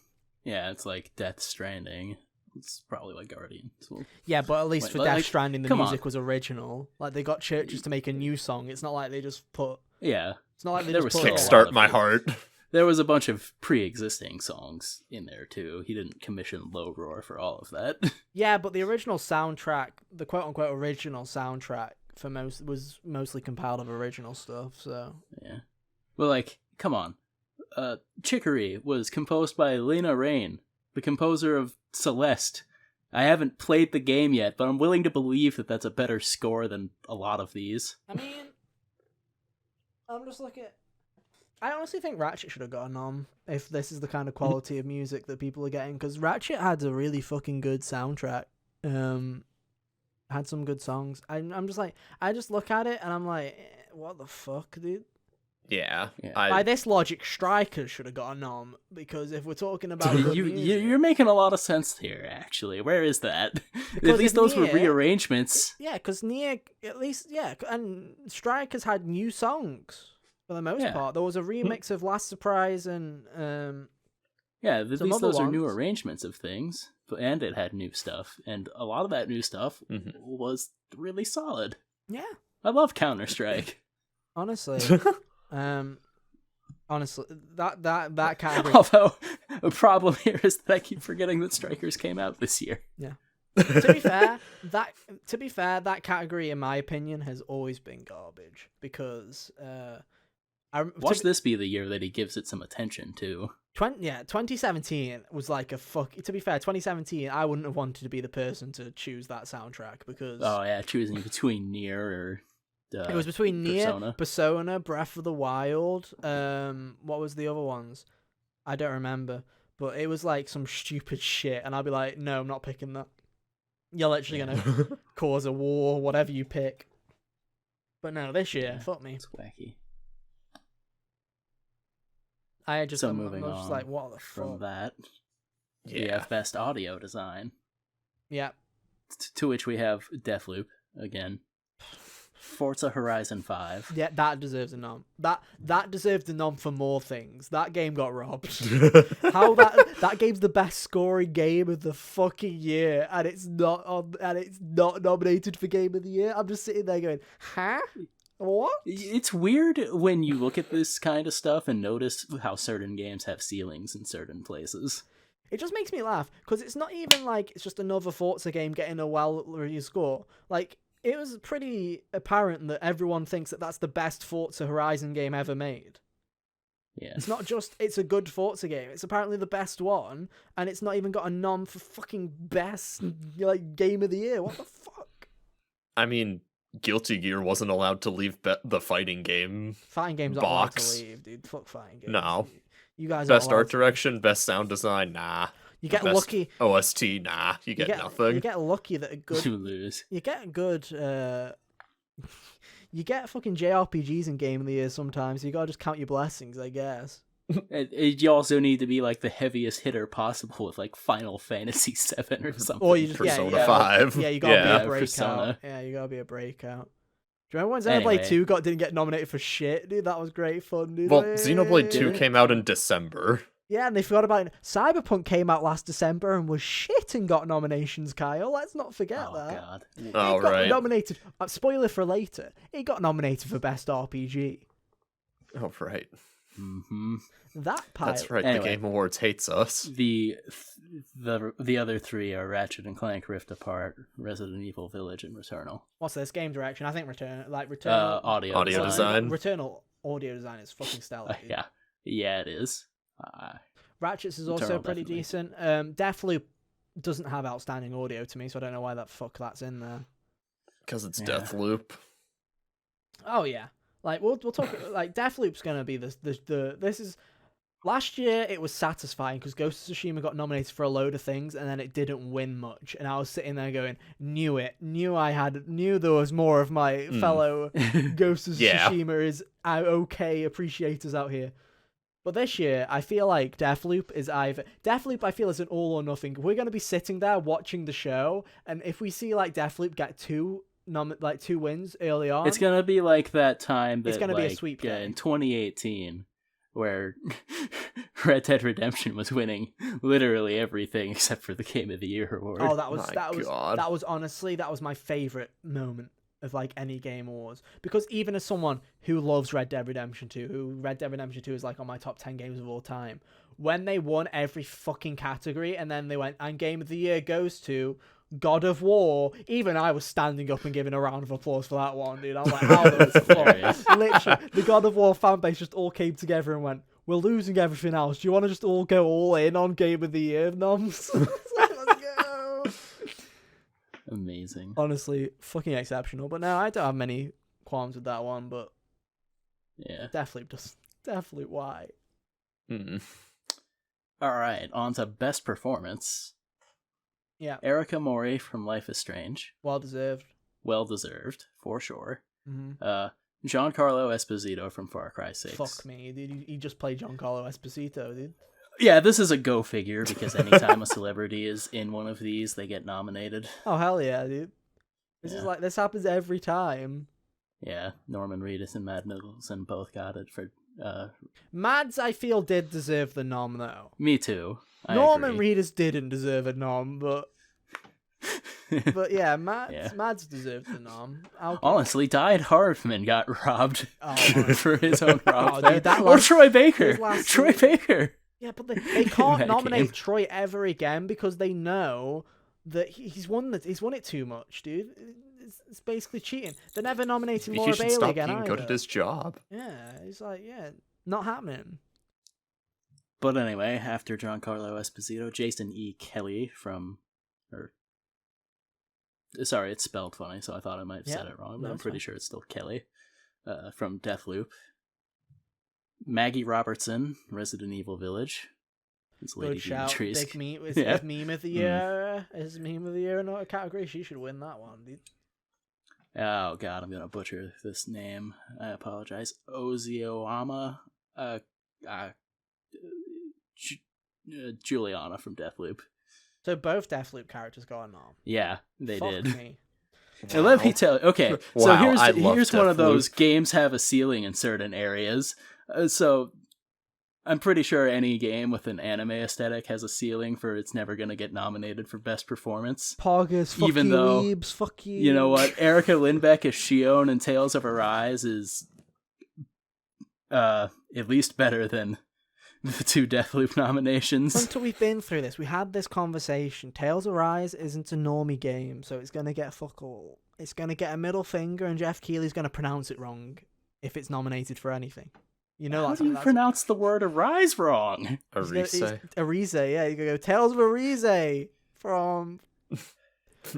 Yeah, it's like Death Stranding. It's probably like Guardians. Well, Yeah, but at least Wait, for like, Death Stranding, the come music on. was original. Like they got churches to make a new song. It's not like they just put. yeah, It's not like they There just was put. still a lot Kickstart of my it. heart. there was a bunch of pre-existing songs in there too. He didn't commission Low Roar for all of that. Yeah, but the original soundtrack, the quote unquote original soundtrack for most was mostly compiled of original stuff. So yeah, well, like, come on. Chicory was composed by Lena Raine, the composer of Celeste. I haven't played the game yet, but I'm willing to believe that that's a better score than a lot of these. I mean, I'm just looking. I honestly think Ratchet should have got a nom if this is the kind of quality of music that people are getting, because Ratchet had a really fucking good soundtrack. Had some good songs. I'm just like, I just look at it and I'm like, what the fuck, dude? Yeah. Yeah. By this logic, Strikers should have got a nom, because if we're talking about good music, You're making a lot of sense here, actually. Where is that? Because At least those were Nier- rearrangements. yeah, because Nier, at least, yeah, and Strikers had new songs for the most Yeah. part. There was a remix of Last Surprise and Yeah, at Some least other those are new ones. arrangements of things, and it had new stuff, and a lot of that new stuff Mhm. was really solid. yeah, I love Counter-Strike. honestly, honestly, that category. Although, a problem here is that I keep forgetting that Strikers came out this year. to be fair, that category, in my opinion, has always been garbage, because Watch this be the year that he gives it some attention, too. 2017 was like a fuck. To be fair, 2017, I wouldn't have wanted to be the person to choose that soundtrack, because Oh, yeah, choosing between Nier or... it was between Nier, Persona. Persona, Breath of the Wild. What was the other ones? I don't remember, but it was like some stupid shit, and I'd be like, no, I'm not picking that. You're literally gonna cause a war, whatever you pick. But no, this year, Yeah. fuck me. It's wacky. I just, So I'm moving just on like, what the From fuck? that, we Yeah. have Best Audio Design, Yeah, to which we have Deathloop, again. Forza Horizon 5. yeah, that deserves a nom. That deserves a nom for more things. That game got robbed. How that game's the best scoring game of the fucking year, and it's not nominated for Game of the Year. I'm just sitting there going, huh? What? It's weird when you look at this kind of stuff and notice how certain games have ceilings in certain places. It just makes me laugh, because it's not even like it's just another Forza game getting a well-reviewed score. Like, it was pretty apparent that everyone thinks that that's the best Forza Horizon game ever made. Yeah. It's not just it's a good Forza game. It's apparently the best one, and it's not even got a nom for fucking best like Game of the Year. What the fuck? I mean, Guilty Gear wasn't allowed to leave the fighting game. Fighting games aren't allowed Box. to leave, dude. Fuck fighting games. No. You guys Best aren't allowed art to- direction, best sound design, nah. You get Best lucky. OST, nah. You get nothing. You get lucky that a good. You lose. You get good. You get fucking JRPGs in Game of the Year sometimes. You gotta just count your blessings, I guess. You also need to be like the heaviest hitter possible with like Final Fantasy VII or something. Or you just Persona yeah, 5. Yeah, you gotta Yeah. be a breakout. Persona. Yeah, you gotta be a breakout. Do you remember when Xenoblade Anyway. 2 didn't get nominated for shit, dude? That was great fun, dude. Well, Xenoblade 2 Hey. came out in December. Yeah, and they forgot about it. Cyberpunk came out last December and was shit and got nominations, Kyle. Let's not forget Oh, that. God. It Oh, got right. nominated. Spoiler for later. It got nominated for Best RPG. Oh, right. Mm-hmm. That pilot. That's right. Anyway. The Game Awards hates us. The other three are Ratchet and Clank Rift Apart, Resident Evil Village, and Returnal. What's this? Game direction. I think Return. Audio design. Returnal audio design is fucking stellar. Dude. Yeah, it is. Ratchet's is also Returnal, pretty definitely. decent. Deathloop doesn't have outstanding audio to me, so I don't know why that fuck that's in there. Because it's Yeah. Deathloop. Oh yeah, like we'll talk. Like Deathloop's gonna be this is. Last year it was satisfying because Ghost of Tsushima got nominated for a load of things and then it didn't win much, and I was sitting there going, knew there was more of my fellow Ghost of Yeah. Tsushima is okay appreciators out here. But this year, I feel like Deathloop is either... Deathloop, I feel, is an all or nothing. We're going to be sitting there watching the show, and if we see, like, Deathloop get two wins early on... It's going to be like that time that, it's going to be a sweep yeah, game. in 2018, where Red Dead Redemption was winning literally everything except for the Game of the Year award. Oh, that was honestly, that was my favorite moment of like any game awards, because even as someone who loves Red Dead Redemption 2, who Red Dead Redemption 2 is like on my top 10 games of all time, when they won every fucking category and then they went, and Game of the Year goes to God of War, even I was standing up and giving a round of applause for that one, dude. I'm like, how that was fun. Literally, the God of War fan base just all came together and went, we're losing everything else. Do you want to just all go all in on Game of the Year, noms? Let's go. Amazing. Honestly, fucking exceptional. But no, I don't have many qualms with that one, but yeah, Deathloop, why? All right, on to best performance. Yeah. Erica Mori from Life is Strange. Well deserved. Well deserved, for sure. Mm-hmm. Giancarlo Esposito from Far Cry 6. Fuck me, dude. You just played Giancarlo Esposito, dude. Yeah, this is a go figure, because anytime a celebrity is in one of these, they get nominated. Oh, hell yeah, dude. This happens every time. Yeah, Norman Reedus and Matt Nicholson both got it for... Mads, I feel, did deserve the nom, though. Me too. Norman Reedus didn't deserve a nom, but yeah, Mads deserved the nom. Honestly, Die Hardman got robbed for his own rob. Or Troy Baker. Troy Baker. Yeah, but they can't nominate Troy ever again because they know that he's won it too much, dude. It's basically cheating. They're never nominating Laura Bailey again. He should stop being good at his job. Yeah, he's like, not happening. But anyway, after Giancarlo Esposito, Jason E. Kelly from... Sorry, it's spelled funny, so I thought I might have said it wrong, but I'm pretty sure it's still Kelly. From Deathloop. Maggie Robertson, Resident Evil Village. It's Lady Good shout. Dimitri's. Big meme. Is meme of the year. Is meme of the year not a category? She should win that one, dude. Oh god, I'm gonna butcher this name. I apologize. Ozioama Juliana from Deathloop. So both Deathloop characters got a nom. Yeah, they Fuck did. Me. And let me tell you, okay, so Wow, here's one of those games have a ceiling in certain areas. So I'm pretty sure any game with an anime aesthetic has a ceiling for it's never going to get nominated for best performance. Poggers, fuck even you, though, weebs, fuck you. You know what? Erica Lindbeck as Shion in Tales of Arise is at least better than the two Deathloop nominations. Until we've been through this, we had this conversation. Tales of Arise isn't a normie game, so it's going to get fuck all. It's going to get a middle finger, and Jeff Keighley's going to pronounce it wrong if it's nominated for anything. You know, how do you pronounce the word Arise wrong? Arise. Arise, yeah. You go Tales of Arise from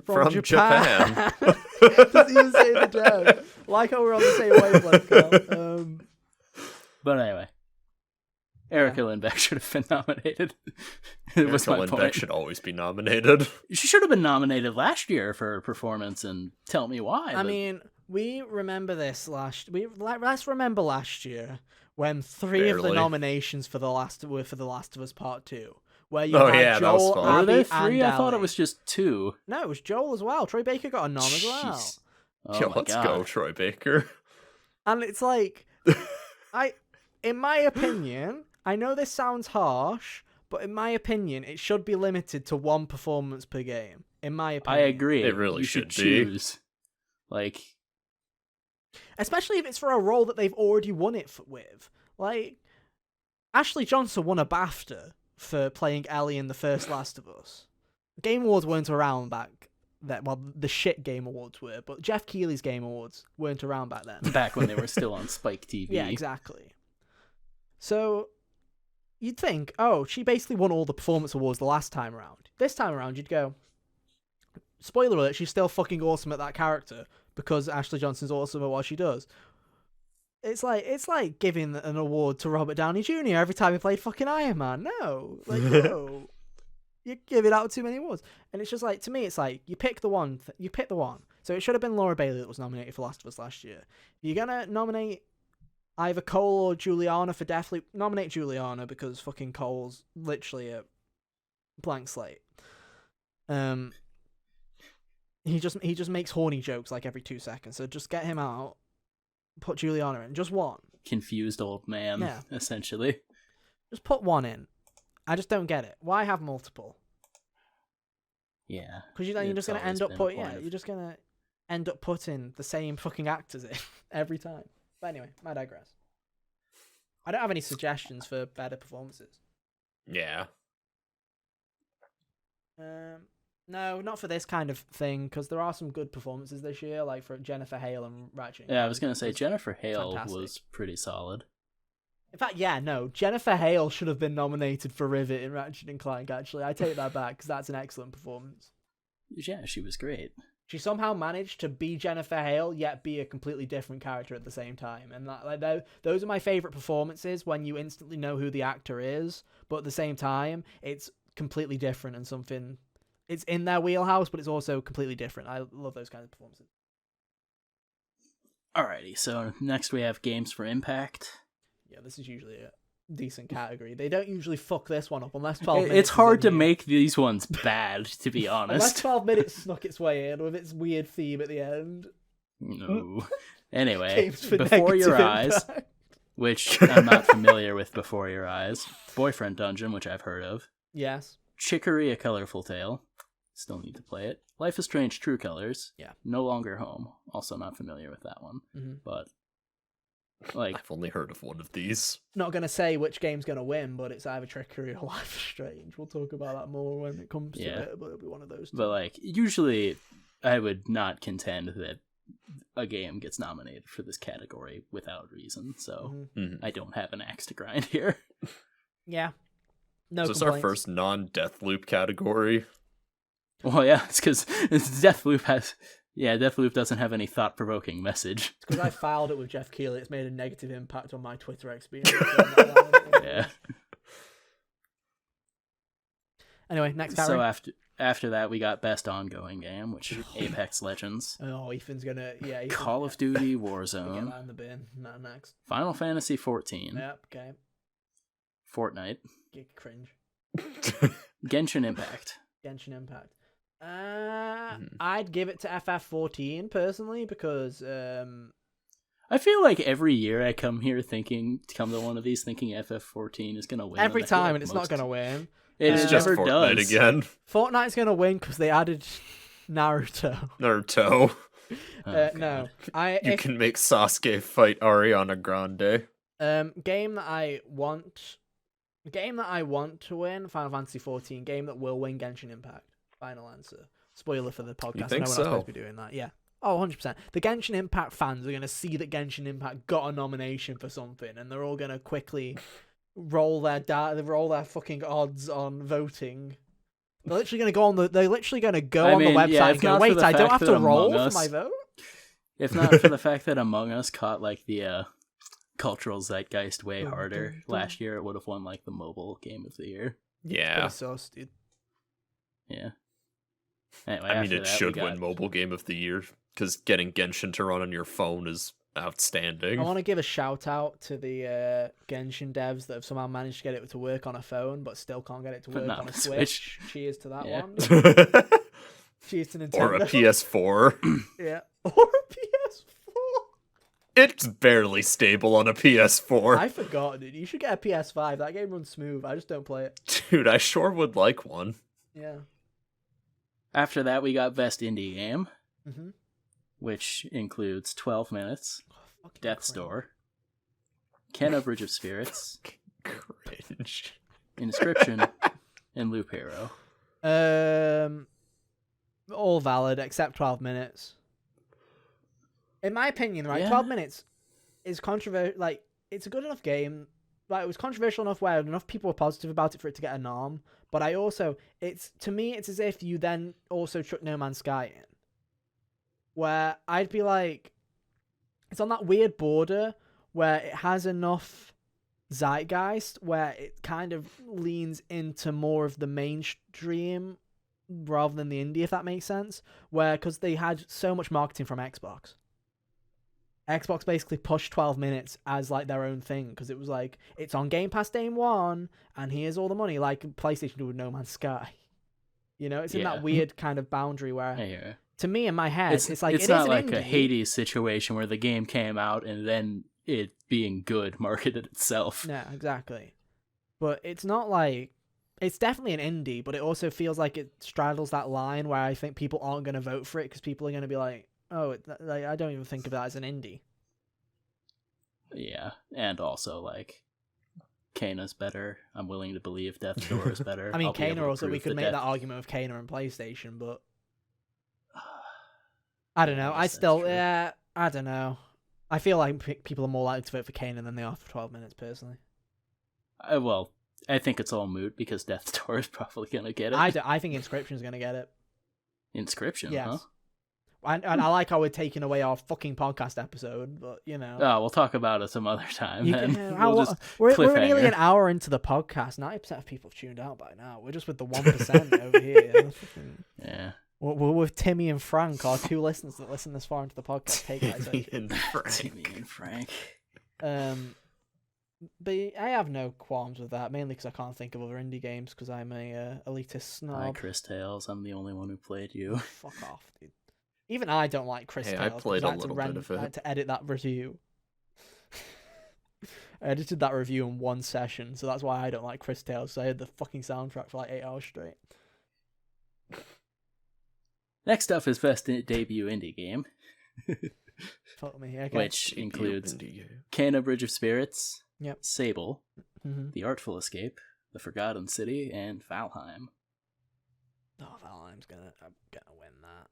Japan. Doesn't even say the joke. Like how we're on the same wavelength, Carl. But anyway, Erica Lindbeck should have been nominated. Erica Lindbeck should always be nominated. She should have been nominated last year for her performance, and tell me why. I mean, we remember this let's remember last year when three of the nominations for The Last were for The Last of Us Part 2. Where you had Joel, Abby, were there three? and I thought it Ellie. was just two. No, it was Joel as well. Troy Baker got a nom as well. Oh let's go, Troy Baker. And it's like, in my opinion, I know this sounds harsh, but in my opinion, it should be limited to one performance per game. In my opinion, I agree. It really should choose. Like, especially if it's for a role that they've already won it with. Like, Ashley Johnson won a BAFTA for playing Ellie in the first Last of Us. Game Awards weren't around back then. Well, the shit Game Awards were, but Jeff Keighley's Game Awards weren't around back then. Back when they were still on Spike TV. Yeah, exactly. So, you'd think, she basically won all the performance awards the last time around. This time around, you'd go, spoiler alert, she's still fucking awesome at that character because Ashley Johnson's awesome at what she does. It's like giving an award to Robert Downey Jr. every time he played fucking Iron Man. No. No. You give it out too many awards. And it's just like, to me, it's like, you pick the one. So it should have been Laura Bailey that was nominated for Last of Us last year. You're going to nominate either Cole or Juliana for Deathloop. Nominate Juliana because fucking Cole's literally a blank slate. He just makes horny jokes like every 2 seconds. So just get him out. Put Juliana in. Just one. Confused old man, essentially. Just put one in. I just don't get it. Why have multiple? Yeah. Because you're just gonna end up you're just gonna end up putting the same fucking actors in every time. But anyway, I digress. I don't have any suggestions for better performances. Yeah. No, not for this kind of thing, because there are some good performances this year, like for Jennifer Hale and Ratchet. Yeah, I was gonna say Jennifer Hale fantastic. was pretty solid. In fact, Jennifer Hale should have been nominated for Rivet in Ratchet and Clank. Actually, I take that back because that's an excellent performance. Yeah, she was great. She somehow managed to be Jennifer Hale yet be a completely different character at the same time, and those are my favorite performances when you instantly know who the actor is, but at the same time it's completely different and something. It's in their wheelhouse, but it's also completely different. I love those kinds of performances. Alrighty, so next we have Games for Impact. Yeah, this is usually a decent category. They don't usually fuck this one up unless 12 minutes. It's hard to make these ones bad, to be Unless honest. 12 minutes snuck its way in with its weird theme at the end. No. Anyway, Games for Before Your Negative Eyes, Impact. which I'm not familiar with Before Your Eyes. Boyfriend Dungeon, which I've heard of. Yes. Chicory, A Colorful Tale. Still need to play it. Life is Strange, True Colors. Yeah. No Longer Home. Also not familiar with that one. Mm-hmm. But, like... I've only heard of one of these. Not going to say which game's going to win, but it's either Trickery or Life is Strange. We'll talk about that more when it comes to it, but it'll be one of those two. But, like, usually I would not contend that a game gets nominated for this category without reason, so I don't have an axe to grind here. Yeah. No So it's our first non-Deathloop category. Well, yeah, it's because Deathloop doesn't have any thought-provoking message. It's because I filed it with Jeff Keighley. It's made a negative impact on my Twitter experience. Yeah. Anyway, next category. So after that, we got Best Ongoing Game, which Apex Legends. Oh, Ethan's gonna... Yeah, Call of Duty Get Warzone. that in the bin. Not next. Final Fantasy 14. Yep, okay. Fortnite. Cringe. Genshin Impact. Genshin Impact. I'd give it to FF14 personally because I feel like every year I come to one of these thinking FF14 is gonna win. every time, and it's not gonna win. It's just never Fortnite does. again. Fortnite's gonna win because they added Naruto. Naruto. No, You can make Sasuke fight Ariana Grande. game that I want to win, Final Fantasy 14. Game that will win, Genshin Impact. Final answer. Spoiler for the podcast. You think I know we're so? not supposed to be doing that. Yeah. Oh, 100%. The Genshin Impact fans are going to see that Genshin Impact got a nomination for something, and they're all going to quickly roll their fucking odds on voting. They're literally going to go on the website and go, wait, I don't have to roll for my vote? If not for the fact that Among Us caught like the cultural zeitgeist way harder last year, it would have won like the mobile game of the year. Yeah. Sauce, dude. Yeah. Anyway, I mean, it should win mobile game of the year because getting Genshin to run on your phone is outstanding. I want to give a shout out to the Genshin devs that have somehow managed to get it to work on a phone, but still can't get it to work on a Switch. Cheers to that one. Cheers to Nintendo. Or a PS4. Yeah. Or a PS4. It's barely stable on a PS4. I forgot, dude. You should get a PS5. That game runs smooth. I just don't play it. Dude, I sure would like one. Yeah. After that, we got Best Indie Game, Mm-hmm. which includes 12 Minutes, Fucking Death's cringe. Door, Kenna Bridge of Spirits, Cringe. Inscription, and Loop Hero. All valid except 12 minutes. In my opinion, right, Yeah. 12 minutes is controversial. Like, it's a good enough game. Like, it was controversial enough where enough people were positive about it for it to get a nom. But to me, it's as if you then also chuck No Man's Sky in. Where I'd be like, it's on that weird border where it has enough zeitgeist where it kind of leans into more of the mainstream rather than the indie, if that makes sense. Because they had so much marketing from Xbox. Xbox basically pushed 12 minutes as like their own thing because it was like it's on Game Pass day one and here's all the money like PlayStation did with No Man's Sky. You know, it's in that weird kind of boundary where to me in my head it's like it's it not is like an a indie. Hades situation where the game came out and then it being good marketed itself. Yeah, exactly. But it's not like it's definitely an indie, but it also feels like it straddles that line where I think people aren't going to vote for it because people are going to be like, oh, like, I don't even think of that as an indie. Yeah, and also like Kana's better. I'm willing to believe Death's Door is better. I mean, Kana also, we could make that argument of Kana and PlayStation, but I don't know. I don't know. I feel like people are more likely to vote for Kana than they are for 12 minutes, personally. Well, I think it's all moot because Death's Door is probably going to get it. I think Inscription is going to get it. Inscription, yes. huh? And I like how we're taking away our fucking podcast episode, but you know. Oh, we'll talk about it some other time. We're nearly an hour into the podcast. 90% of people have tuned out by now. We're just with the 1% over here. Yeah. We're with Timmy and Frank, our two listeners that listen this far into the podcast. Hey guys, Timmy and Frank. But I have no qualms with that, mainly because I can't think of other indie games because I'm a elitist snob. Hi, Chris Tales. I'm the only one who played you. Fuck off, dude. Even I don't like Chris Tales. I played a little bit of it. I had to edit that review. I edited that review in one session, so that's why I don't like Chris Tales. So I had the fucking soundtrack for like 8 hours straight. Next up is Best Debut Indie Game. Fuck me, okay. Which includes Kana Bridge of Spirits, yep. Sable, The Artful Escape, The Forgotten City, and Valheim. Oh, Valheim's gonna win that.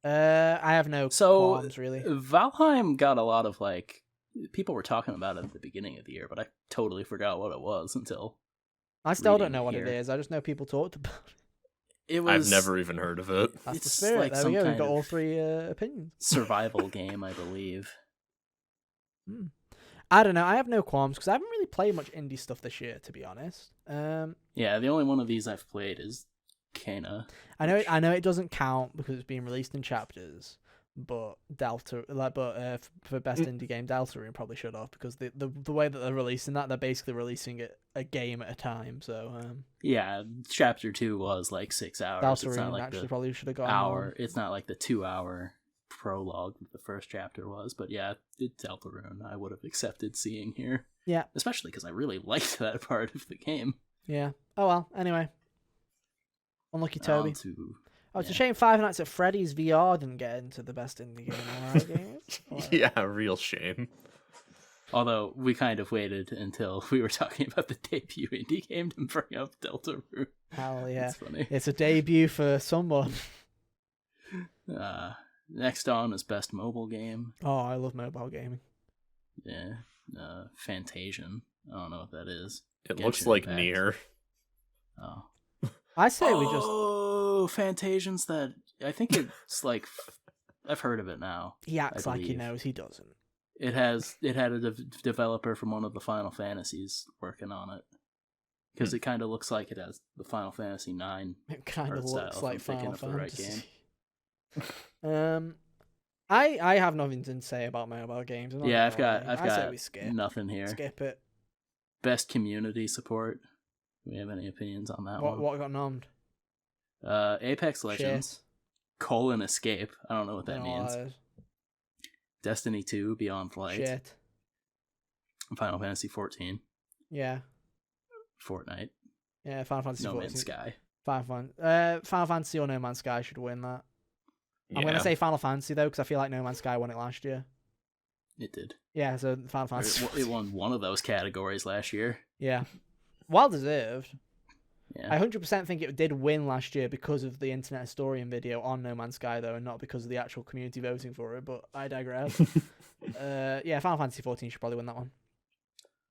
I have no qualms, really. Valheim got a lot of, like, people were talking about it at the beginning of the year, but I totally forgot what it was until I still don't know what it is. I just know people talked about it. I've never even heard of it. That's the spirit. Like there we go. We've got all three opinions. Survival game, I believe. I don't know. I have no qualms because I haven't really played much indie stuff this year, to be honest. Yeah, the only one of these I've played is Kana. I know it doesn't count because it's being released in chapters, but for best indie game, Deltarune probably should have because the way that they're releasing that, they're basically releasing it a game at a time. So yeah, chapter 2 was like 6 hours. Deltarune it's not like actually probably should have got hour. It's not like the 2-hour prologue that the first chapter was, but yeah, Deltarune I would have accepted seeing here. Yeah, especially because I really liked that part of the game. Yeah. Oh well. Anyway. Unlucky Toby. It's a shame Five Nights at Freddy's VR didn't get into the best indie game. Yeah, real shame. Although we kind of waited until we were talking about the debut indie game to bring up Deltarune. Hell yeah. That's funny. It's a debut for someone. Next on is best mobile game. Oh, I love mobile gaming. Yeah. Fantasian. I don't know what that is. It looks like Nier. Oh. I say we just... Oh, Fantasian's that... I think it's like... I've heard of it now. He acts like he knows. He doesn't. It had a developer from one of the Final Fantasies working on it. Because it kind of looks like it has the Final Fantasy 9. It kind of looks like Final Fantasy. Right game. I have nothing to say about mobile games. Yeah, I've got nothing here. Skip it. Best community support. Do we have any opinions on that one? What got nommed? Apex Legends. Shit. Escape. I don't know what that means. Destiny 2 Beyond Light. Shit. Final Fantasy 14. Yeah. Fortnite. Yeah, Final Fantasy 14. No Man's Sky. Final Fantasy or No Man's Sky should win that. Yeah. I'm going to say Final Fantasy, though, because I feel like No Man's Sky won it last year. It did. Yeah, so Final Fantasy. It won one of those categories last year. Yeah. Well deserved. Yeah. I 100% think it did win last year because of the Internet Historian video on No Man's Sky, though, and not because of the actual community voting for it, but I digress. Yeah, Final Fantasy 14 should probably win that one.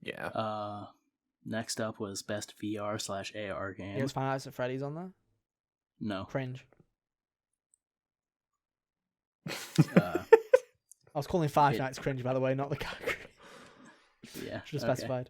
Yeah. Next up was Best VR/AR game. Yeah, was Final Fantasy Freddy's on there? No. Cringe. I was calling Five Nights cringe, by the way, not the category. Yeah. Should have specified.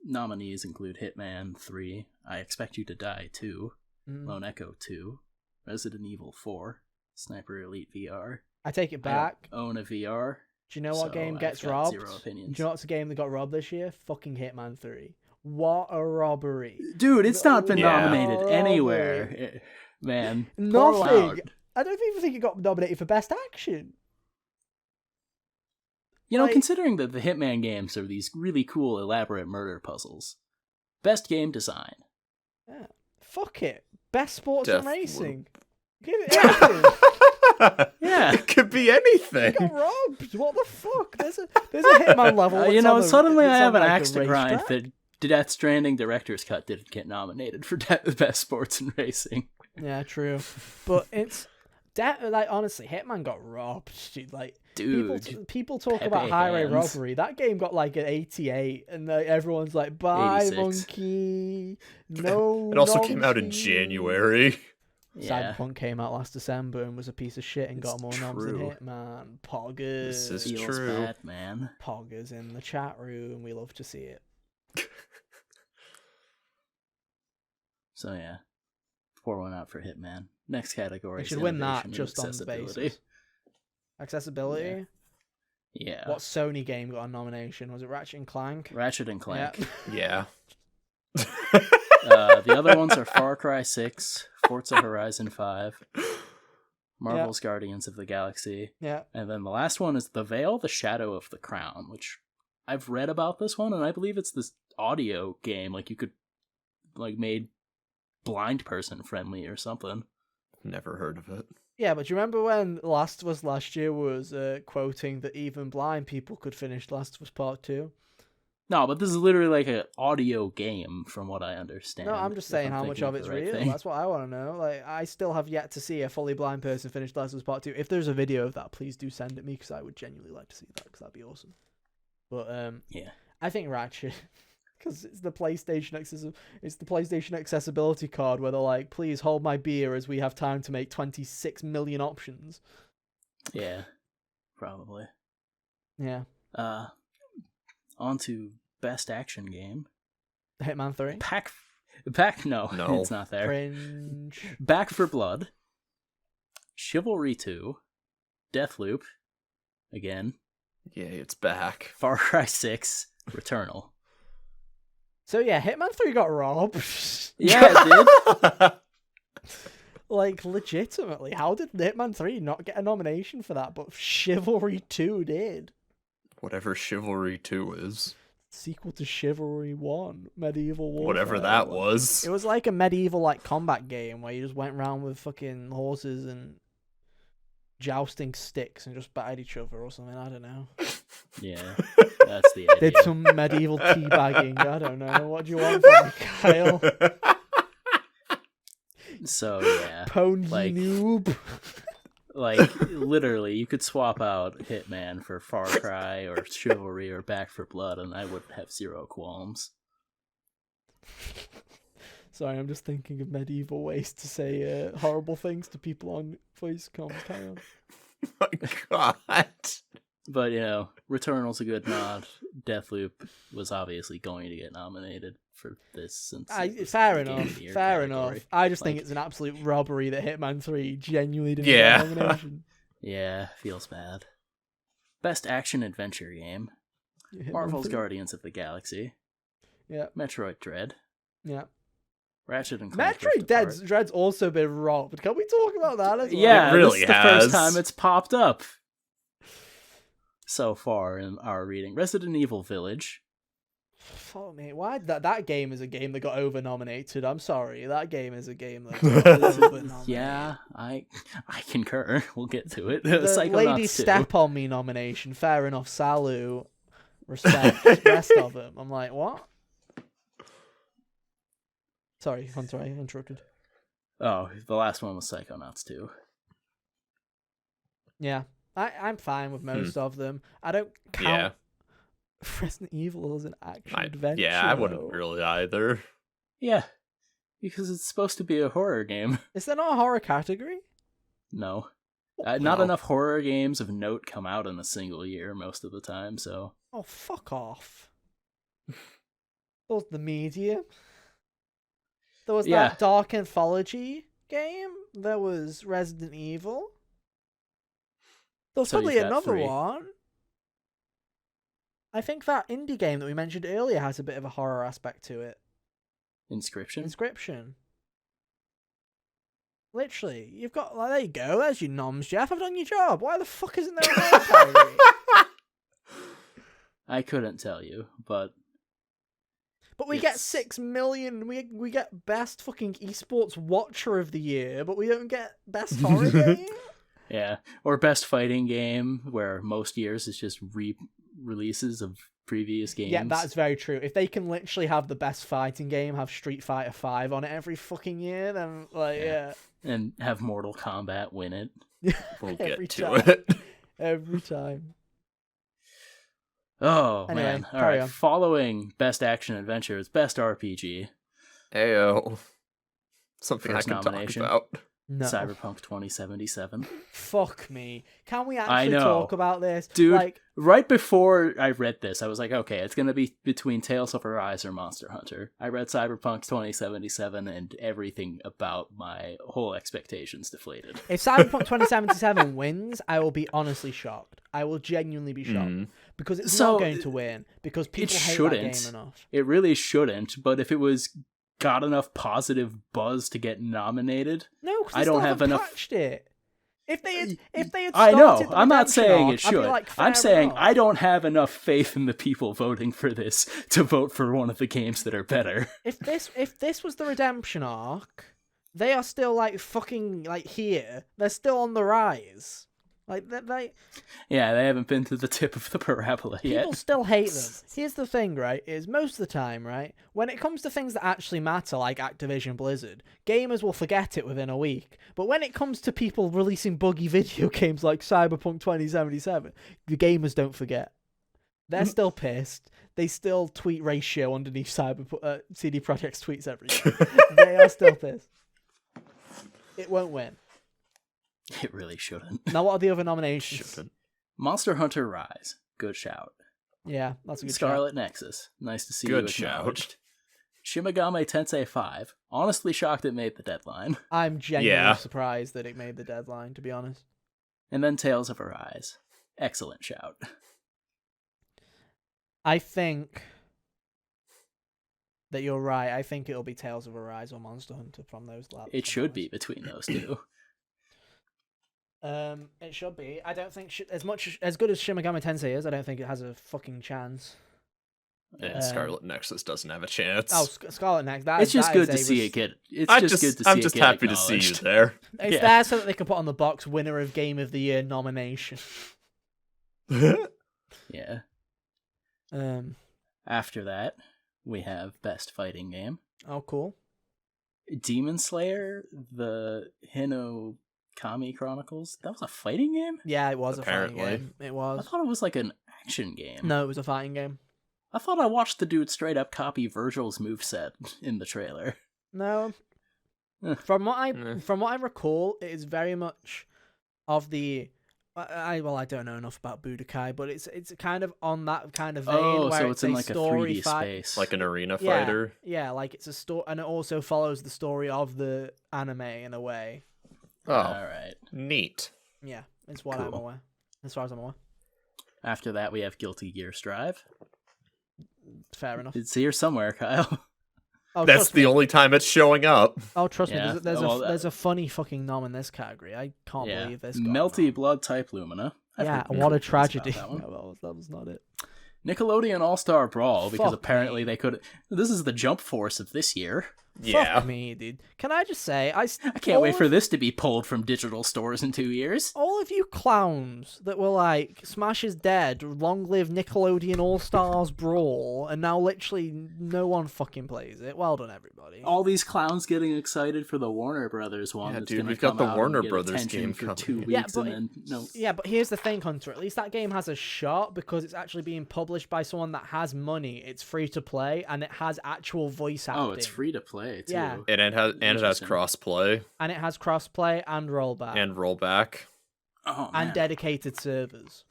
Nominees include Hitman 3, I Expect You to Die 2, Lone Echo 2, Resident Evil 4, Sniper Elite VR, I take it I don't back. own a VR. Do you know what so game gets I've got robbed? Zero Do opinions. you know what's a game that got robbed this year? Fucking Hitman 3. What a robbery. Dude, it's not been Yeah. nominated Robbery. anywhere. Man, pour Nothing. out. I don't even think it got nominated for Best Action. You know, Like- considering that the Hitman games are these really cool, elaborate murder puzzles. Best game design. Yeah. Fuck it. Best sports Death and racing. Give it Yeah. anything. Yeah. It could be anything. Got robbed. What the fuck? There's a Hitman level. You that's know, on the- suddenly I that's have on, an like, axe a to grind racetrack. that Death Stranding Director's Cut didn't get nominated for Best Sports and Racing. Yeah, true. But it's like honestly, Hitman got robbed, dude. Like Dude. people talk Pepe about highway hands. robbery. That game got like an 88, and everyone's like, "Bye, 86. monkey." No. It also came out in monkey. January. Yeah. Cyberpunk came out last December and was a piece of shit and It's got more noms than true. Hitman. Poggers. This is Feels true. bad, man. Poggers in the chat room. We love to see it. So yeah. Pour one out for Hitman. Next category It is should win that innovation and just on the accessibility. basis. Accessibility. Yeah. What Sony game got a nomination? Was it Ratchet and Clank? Ratchet and Clank. Yeah. Yeah. The other ones are Far Cry 6, Forza Horizon 5, Marvel's Guardians of the Galaxy, Yeah. and then the last one is The Veil, The Shadow of the Crown, which I've read about this one, and I believe it's this audio game, like you could, like, made blind person friendly or something. Never heard of it. Yeah, but do you remember when Last of Us last year was quoting that even blind people could finish Last of Us Part 2? No, but this is literally like an audio game, from what I understand. No, I'm just if saying I'm how much thinking of it's the right real. thing. That's what I want to know. Like, I still have yet to see a fully blind person finish Last of Us Part 2. If there's a video of that, please do send it me, because I would genuinely like to see that, because that'd be awesome. But Yeah. I think Ratchet, because it's the PlayStation accessibility card where they're like, please hold my beer as we have time to make 26 million options. Yeah, probably. Yeah. On to Best Action Game. Hitman 3. No, No. it's not there. Cringe. Back for Blood, Chivalry 2, Deathloop, again, Yay, it's back. Far Cry 6, Returnal. So yeah, Hitman 3 got robbed. Yeah, it did. Like, legitimately, how did Hitman 3 not get a nomination for that, but Chivalry 2 did? Whatever Chivalry 2 is. Sequel to Chivalry 1, Medieval Warfare. Whatever that was. It was like a medieval like combat game where you just went around with fucking horses and jousting sticks and just battered each other or something. I don't know. Yeah, that's the idea. Did some medieval teabagging. I don't know. What do you want from me, Kyle? So, yeah. Pony Like- noob. Like, literally, you could swap out Hitman for Far Cry or Chivalry or Back for Blood, and I would have zero qualms. Sorry, I'm just thinking of medieval ways to say horrible things to people on voice comms. Carry on. My God. But, you know, Returnal's a good nod. Deathloop was obviously going to get nominated for this. Since it was Fair the Game enough. of the Year Fair category. enough. I just think Like- it's an absolute robbery that Hitman 3 genuinely didn't Yeah. get a nomination. Yeah, feels bad. Best Action Adventure Game. Hitman Marvel's 3. Guardians of the Galaxy. Yeah. Metroid Dread. Yeah. Ratchet and Clank. Metroid Rift Apart. Dread's also been robbed. Can we talk about that as well? Yeah, It really this is the has. first time it's popped up so far in our reading. Resident Evil Village. Fuck me. Why that game is a game that got over nominated. I'm sorry. That game is a game that got over nominated. Yeah, I concur. We'll get to it. The Psychonauts Lady 2. Step on Me nomination. Fair enough. Salu. Respect. Rest of them. I'm like, what? Sorry, Hunter, I interrupted. Oh, the last one was Psychonauts 2. Yeah. I'm fine with most of them. I don't count Resident Evil as an action adventure. Yeah, I wouldn't though. really either. Yeah, because it's supposed to be a horror game. Is there not a horror category? No. Not No. enough horror games of note come out in a single year most of the time, so... Oh, fuck off. There was the Medium. There was Yeah. that Dark Anthology game. There was Resident Evil. There's So probably you've got another 3. one. I think that indie game that we mentioned earlier has a bit of a horror aspect to it. Inscription. Inscription. Literally, you've got there you go. There's your noms, Jeff. I've done your job. Why the fuck isn't there a horror category? I couldn't tell you, but But we get It's- 6 million. We get best fucking esports watcher of the year, but we don't get best horror game. yeah. Or best fighting game, where most years it's just re-releases of previous games. Yeah, that's very true. If they can literally have the best fighting game, have Street Fighter 5 on it every fucking year, then yeah. And have Mortal Kombat win it. We'll Every get to time. it. Every time. Oh Anyway, man! All carry right. on. Following best action adventure is best RPG. Ayo. Something First I can nomination. talk about. No. Cyberpunk 2077. Fuck me. Can we I actually know. talk about this? Dude, Like, right before I read this, I was like, okay, it's going to be between Tales of Arise or Monster Hunter. I read Cyberpunk 2077 and everything about my whole expectations deflated. if Cyberpunk 2077 wins, I will be honestly shocked. I will genuinely be shocked. Because it's So, not going to win. Because people hate that shouldn't. game enough. It really shouldn't, but if it was got enough positive buzz to get nominated, No, because I don't have enough. patched it. If they had I know. started the I'm not redemption saying arc, it I'd be should. like, I'm fair saying enough. I don't have enough faith in the people voting for this to vote for one of the games that are better. If this was the redemption arc, they are still like fucking like here. They're still on the rise. Like they Yeah, they haven't been to the tip of the parabola yet. people still hate them. Here's the thing, right? Is most of the time, right, when it comes to things that actually matter, like Activision Blizzard, gamers will forget it within a week. But when it comes to people releasing buggy video games like Cyberpunk 2077, the gamers don't forget. They're still pissed. They still tweet ratio underneath CD Projekt's tweets every day. They are still pissed. It won't win. It really shouldn't. Now, what are the other nominations? Shouldn't. Monster Hunter Rise. Good shout. Yeah, that's a good Scarlet Nexus. Nice to see Good you shout. acknowledged. Shimigami Tensei 5. Honestly shocked it made the deadline. I'm genuinely Yeah. surprised that it made the deadline, to be honest. And then Tales of Arise. Excellent shout. I think that you're right. I think it'll be Tales of Arise or Monster Hunter from those labs. It should be between those two. It should be. I don't think as good as Shimigami Tensei is. I don't think it has a fucking chance. And Scarlet Nexus doesn't have a chance. Oh, Scarlet Next. It's just good to see it get. It's I'm just good to see I'm it just get happy to see you acknowledged. there. It's Yeah. there so that they can put on the box winner of Game of the Year nomination. Yeah. Um. After that, we have Best Fighting Game. Oh, cool. Demon Slayer, the Hinokami Chronicles. That was a fighting game? Yeah, it was a Apparently. fighting game. It I was. thought it was like an action game. No, it was a fighting game. I thought I watched the dude straight up copy Virgil's moveset in the trailer. No. Eh. From what I recall, it is very much of the. I don't know enough about Budokai, but it's kind of on that kind of vein Oh, where so it's in a like a story 3D fight. space. Like an arena Yeah, fighter. yeah, like it's a story, and it also follows the story of the anime in a way. Oh, Alright. neat. Yeah, it's what I'm Cool. aware, as far as I'm aware. After that, we have Guilty Gear Strive. Fair enough. It's here somewhere, Kyle. Oh, That's trust the me. only time it's showing up. Oh, trust Yeah, me. There's well, there's a funny fucking nom in this category. I can't Yeah. believe this. got a Melty nom. Blood Type Lumina. I've Yeah, heard good what a things about tragedy. that one. No, that was not it. Nickelodeon All-Star Brawl, because Fuck apparently me. they could. This is the Jump Force of this year. Yeah. Fuck me, dude. Can I just say, I can't wait for this to be pulled from digital stores in 2 years. all of you clowns that were like, Smash is dead, long live Nickelodeon All-Stars Brawl, and now literally no one fucking plays it. Well done, everybody. All these clowns getting excited for the Warner Brothers one. Yeah, that's dude, gonna we've got come the out Warner and get Brothers attention game for coming. 2 weeks, Yeah, but and then no. Yeah, but here's the thing, Hunter. At least that game has a shot because it's actually being published by someone that has money. It's free to play, and it has actual voice acting. Oh, it's free to play too. Yeah. And it has Interesting. crossplay And it has crossplay and rollback. and rollback. Oh, and man. dedicated servers.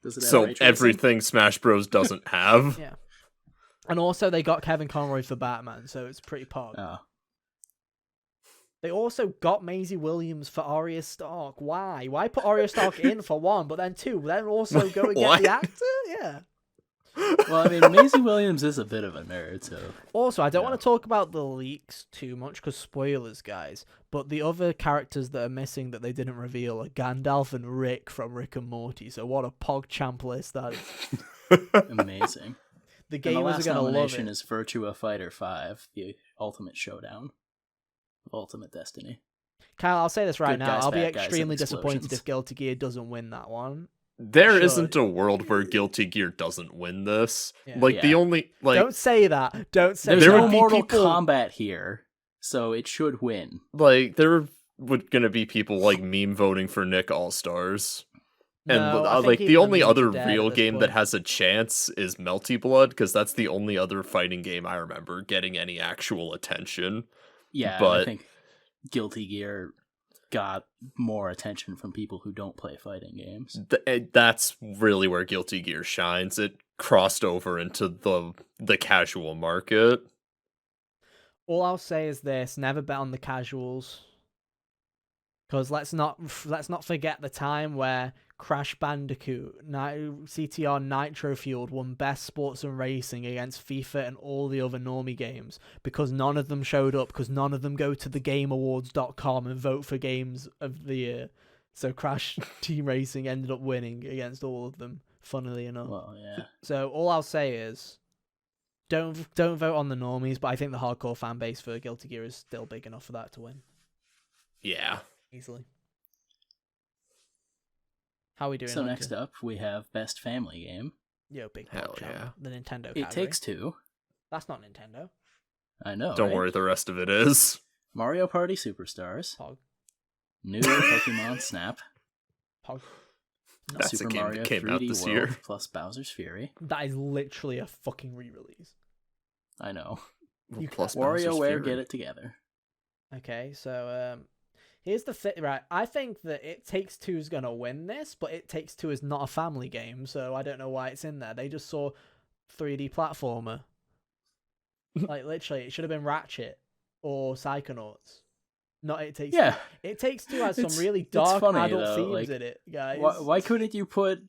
Does it have So ray tracing? everything Smash Bros doesn't have. Yeah. And also, they got Kevin Conroy for Batman, so it's pretty pog. Oh. They also got Maisie Williams for Arya Stark. Why? Why put Arya Stark in for one, but then two, then also go and get What? the actor? Yeah. Well, I mean, Maisie Williams is a bit of a nerd, so Also, I don't Yeah. want to talk about the leaks too much because spoilers, guys. But the other characters that are missing that they didn't reveal are Gandalf and Rick from Rick and Morty. So what a PogChamp list that is. amazing. The And the gamers are last gonna love nomination it. is Virtua Fighter 5, the ultimate showdown of Ultimate Destiny. Kyle, I'll say this right Good now. guys, I'll be bad guys, and extremely disappointed explosions. if Guilty Gear doesn't win that one. There Should. not a world where Guilty Gear doesn't win this. Yeah. Like the Yeah. only like Don't say that. Don't say There's There that. no would be Mortal people- Kombat here, so it should win. there would gonna be people like meme voting for Nick All Stars. And No, I think like even the only memes other are dead real at this game that point. has a chance is Melty Blood, because that's the only other fighting game I remember getting any actual attention. Yeah, But- I think Guilty Gear got more attention from people who don't play fighting games. That's really where Guilty Gear shines. It crossed over into the casual market. All I'll say is this: never bet on the casuals. Because let's not forget the time where Crash Bandicoot, CTR Nitro Fueled won Best Sports and Racing against FIFA and all the other normie games because none of them showed up because none of them go to thegameawards.com and vote for games of the year. So Crash Team Racing ended up winning against all of them, funnily enough. Well, yeah. So all I'll say is don't vote on the normies, but I think the hardcore fan base for Guilty Gear is still big enough for that to win Yeah. easily. How are we doing? So Hunter? next up, we have Best Family Game. Yo, big Hell pop yeah. The Nintendo It category. Takes Two. That's not Nintendo. I know. Don't right? worry, the rest of it is. Mario Party Superstars. Pog. New Pokemon Snap. Pog. That's a Super game that Mario came out 3D this World year. plus Bowser's Fury. That is literally a fucking re-release. I know. You Plus Bowser's WarioWare, Fury. get it together. Okay, so here's the thing. Right, I think that It Takes Two is gonna win this, but It Takes Two is not a family game, so I don't know why it's in there. They just saw 3D platformer. Like literally, it should have been Ratchet or Psychonauts. Not It Takes Yeah. Two. It Takes Two has some It's- really it's dark funny, adult though, themes like, in it, guys. Why couldn't you put?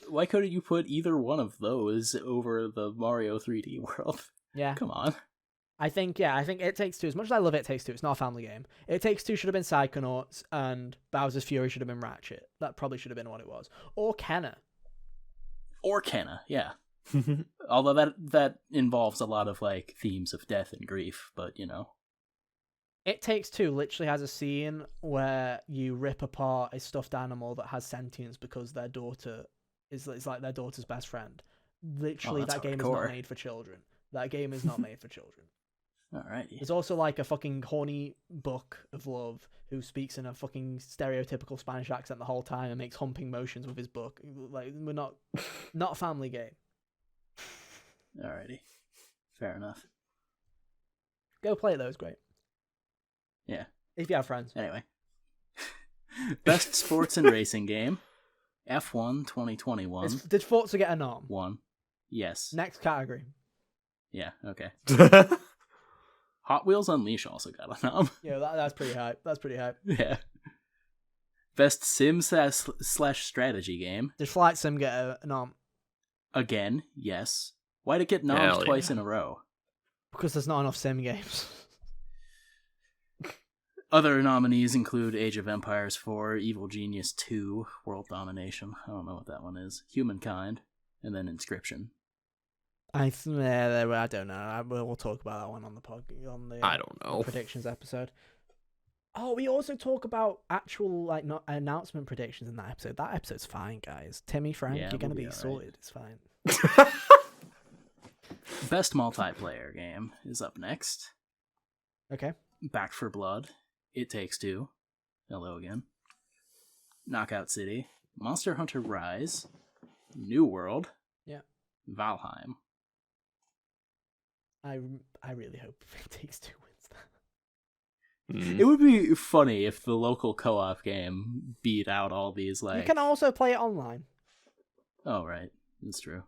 Why couldn't you put either one of those over the Mario 3D World? Yeah, Come on. I think It Takes Two. As much as I love It Takes Two, it's not a family game. It Takes Two should have been Psychonauts, and Bowser's Fury should have been Ratchet. That probably should have been what it was, or Kenna. Or Kenna, yeah. Although that involves a lot of like themes of death and grief, but you know. It Takes Two literally has a scene where you rip apart a stuffed animal that has sentience because their daughter is like their daughter's best friend. Literally, that's that game is hardcore. not made for children. That game is not made for children. Alrighty. There's also like a fucking horny book of love who speaks in a fucking stereotypical Spanish accent the whole time and makes humping motions with his book. Like we're not a family game. Alrighty. Fair enough. Go play it though, it's great. Yeah. If you have friends. Anyway. Best sports and racing game. F1 2021. Did Forza get a nom? 1. Yes. Next category. Yeah, okay. Hot Wheels Unleash also got a nom. Yeah, that's pretty hype. That's pretty hype. Yeah. Best sim / strategy game. Did Flight Sim get a nom? Again, yes. Why'd it get nommed Hell twice yeah. in a row? Because there's not enough sim games. Other nominees include Age of Empires 4, Evil Genius 2, World Domination, I don't know what that one is, Humankind, and then Inscription. I don't know. We'll talk about that one on the I don't know. predictions episode. Oh, we also talk about actual like not announcement predictions in that episode. That episode's fine, guys. Timmy, Frank, Yeah, you're gonna we'll be be alright. sorted. It's fine. Best multiplayer game is up next. Okay. Back for Blood, It Takes Two, hello again, Knockout City, Monster Hunter Rise, New World, Yeah. Valheim. I really hope It Takes Two wins that. Mm. It would be funny if the local co-op game beat out all these like. You can also play it online. Oh right, that's true.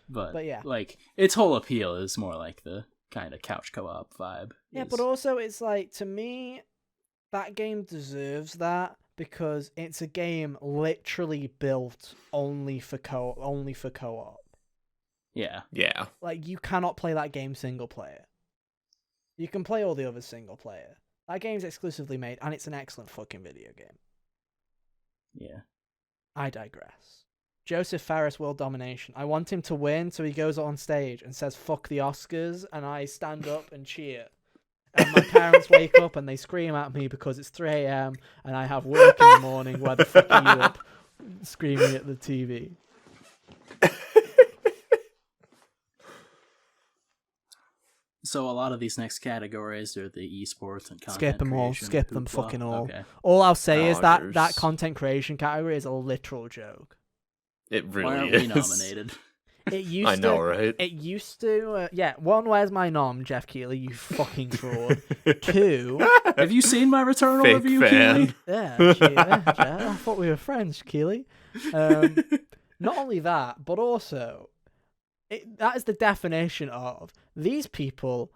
But yeah. like its whole appeal is more like the kind of couch co-op vibe. Yeah, is- but also it's like, to me, that game deserves that because it's a game literally built only for co-op. yeah. Yeah. Like, you cannot play that game single player. You can play all the others single player. That game's exclusively made, and it's an excellent fucking video game. Yeah. I digress. Joseph Ferris, World Domination. I want him to win, so he goes on stage and says, "Fuck the Oscars," and I stand up and cheer. And my parents wake up and they scream at me because it's 3 a.m. and I have work in the morning. Why the fuck are you up screaming at the TV? So a lot of these next categories are the esports and content Skip them all. creation, Skip them hoopla. fucking all. Okay. All I'll say is that Dodgers. content creation category is a literal joke. It Why really aren't is. we nominated? It used I know, to, right? It used to, yeah. One, where's my nom, Jeff Keighley? You fucking fraud. Two, Have you seen my Returnal Fake review, fan. Keely? yeah, Jeff, I thought we were friends, Keighley. Not only that, but also, that is the definition of these people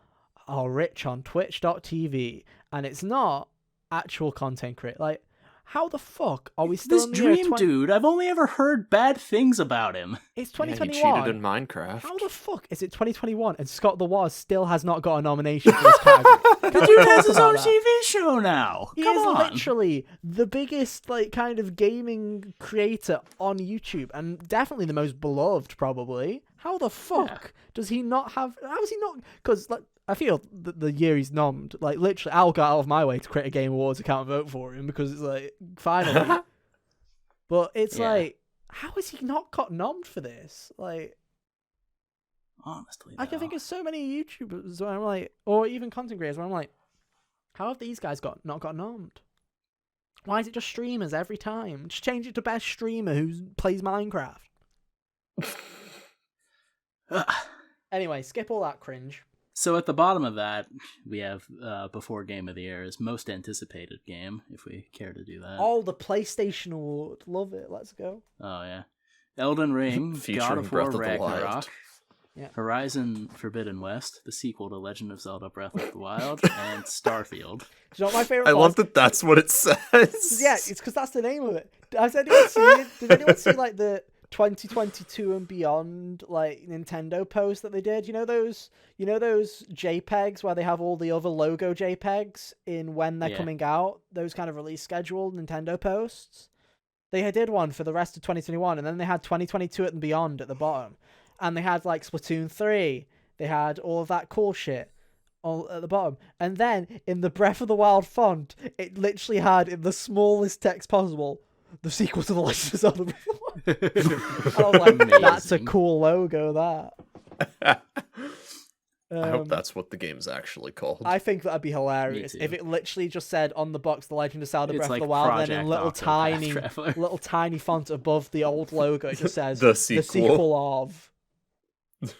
are rich on Twitch.tv, and it's not actual content create. Like, how the fuck are we still This in the year Dream 20 dude, I've only ever heard bad things about him. It's Yeah, he 2021. cheated in Minecraft. How the fuck is it 2021 and Scott the Waz still has not got a nomination for this category? The dude has his own About that. TV show now. He Come is on. literally the biggest, like, kind of gaming creator on YouTube, and definitely the most beloved, probably. How the fuck does he not have? How is he not? Because, like, I feel the year he's nommed, like, literally, I'll go out of my way to create a Game Awards account and vote for him because it's like, finally. But it's Yeah. like, how has he not got nommed for this? Like, Honestly, I can though. think of so many YouTubers where I'm like, or even content creators where I'm like, how have these guys not got nommed? Why is it just streamers every time? Just change it to best streamer who plays Minecraft. Anyway, skip all that cringe. So at the bottom of that, we have before Game of the Year is most anticipated game, if we care to do that. Oh, the PlayStation Award. Love it. Let's go. Oh yeah, Elden Ring, God Featuring of War Breath of the Wild. Ragnarok, Yeah. Horizon Forbidden West, the sequel to Legend of Zelda: Breath of the Wild, and Starfield. Do you know what my favorite I was? love that that's what it says. Yeah, it's because that's the name of it. Has anyone seen it? Did anyone see, like, the 2022 and beyond, like, Nintendo post that they did? You know those JPEGs where they have all the other logo JPEGs in when they're Yeah. coming out? Those kind of release schedule Nintendo posts. They did one for the rest of 2021, and then they had 2022 and beyond at the bottom, and they had, like, Splatoon 3. They had all of that cool shit all at the bottom, and then in the Breath of the Wild font, it literally had, in the smallest text possible, the sequel to the Legend of Zelda Breath of the Wild. I was like, that's a Amazing. cool logo, that. I hope that's what the game's actually called. I think that'd be hilarious Me if too. it literally just said on the box, The Legend of Zelda It's Breath like of the Wild, and then Project in Octopath little tiny font above the old logo, it just says The the sequel. sequel of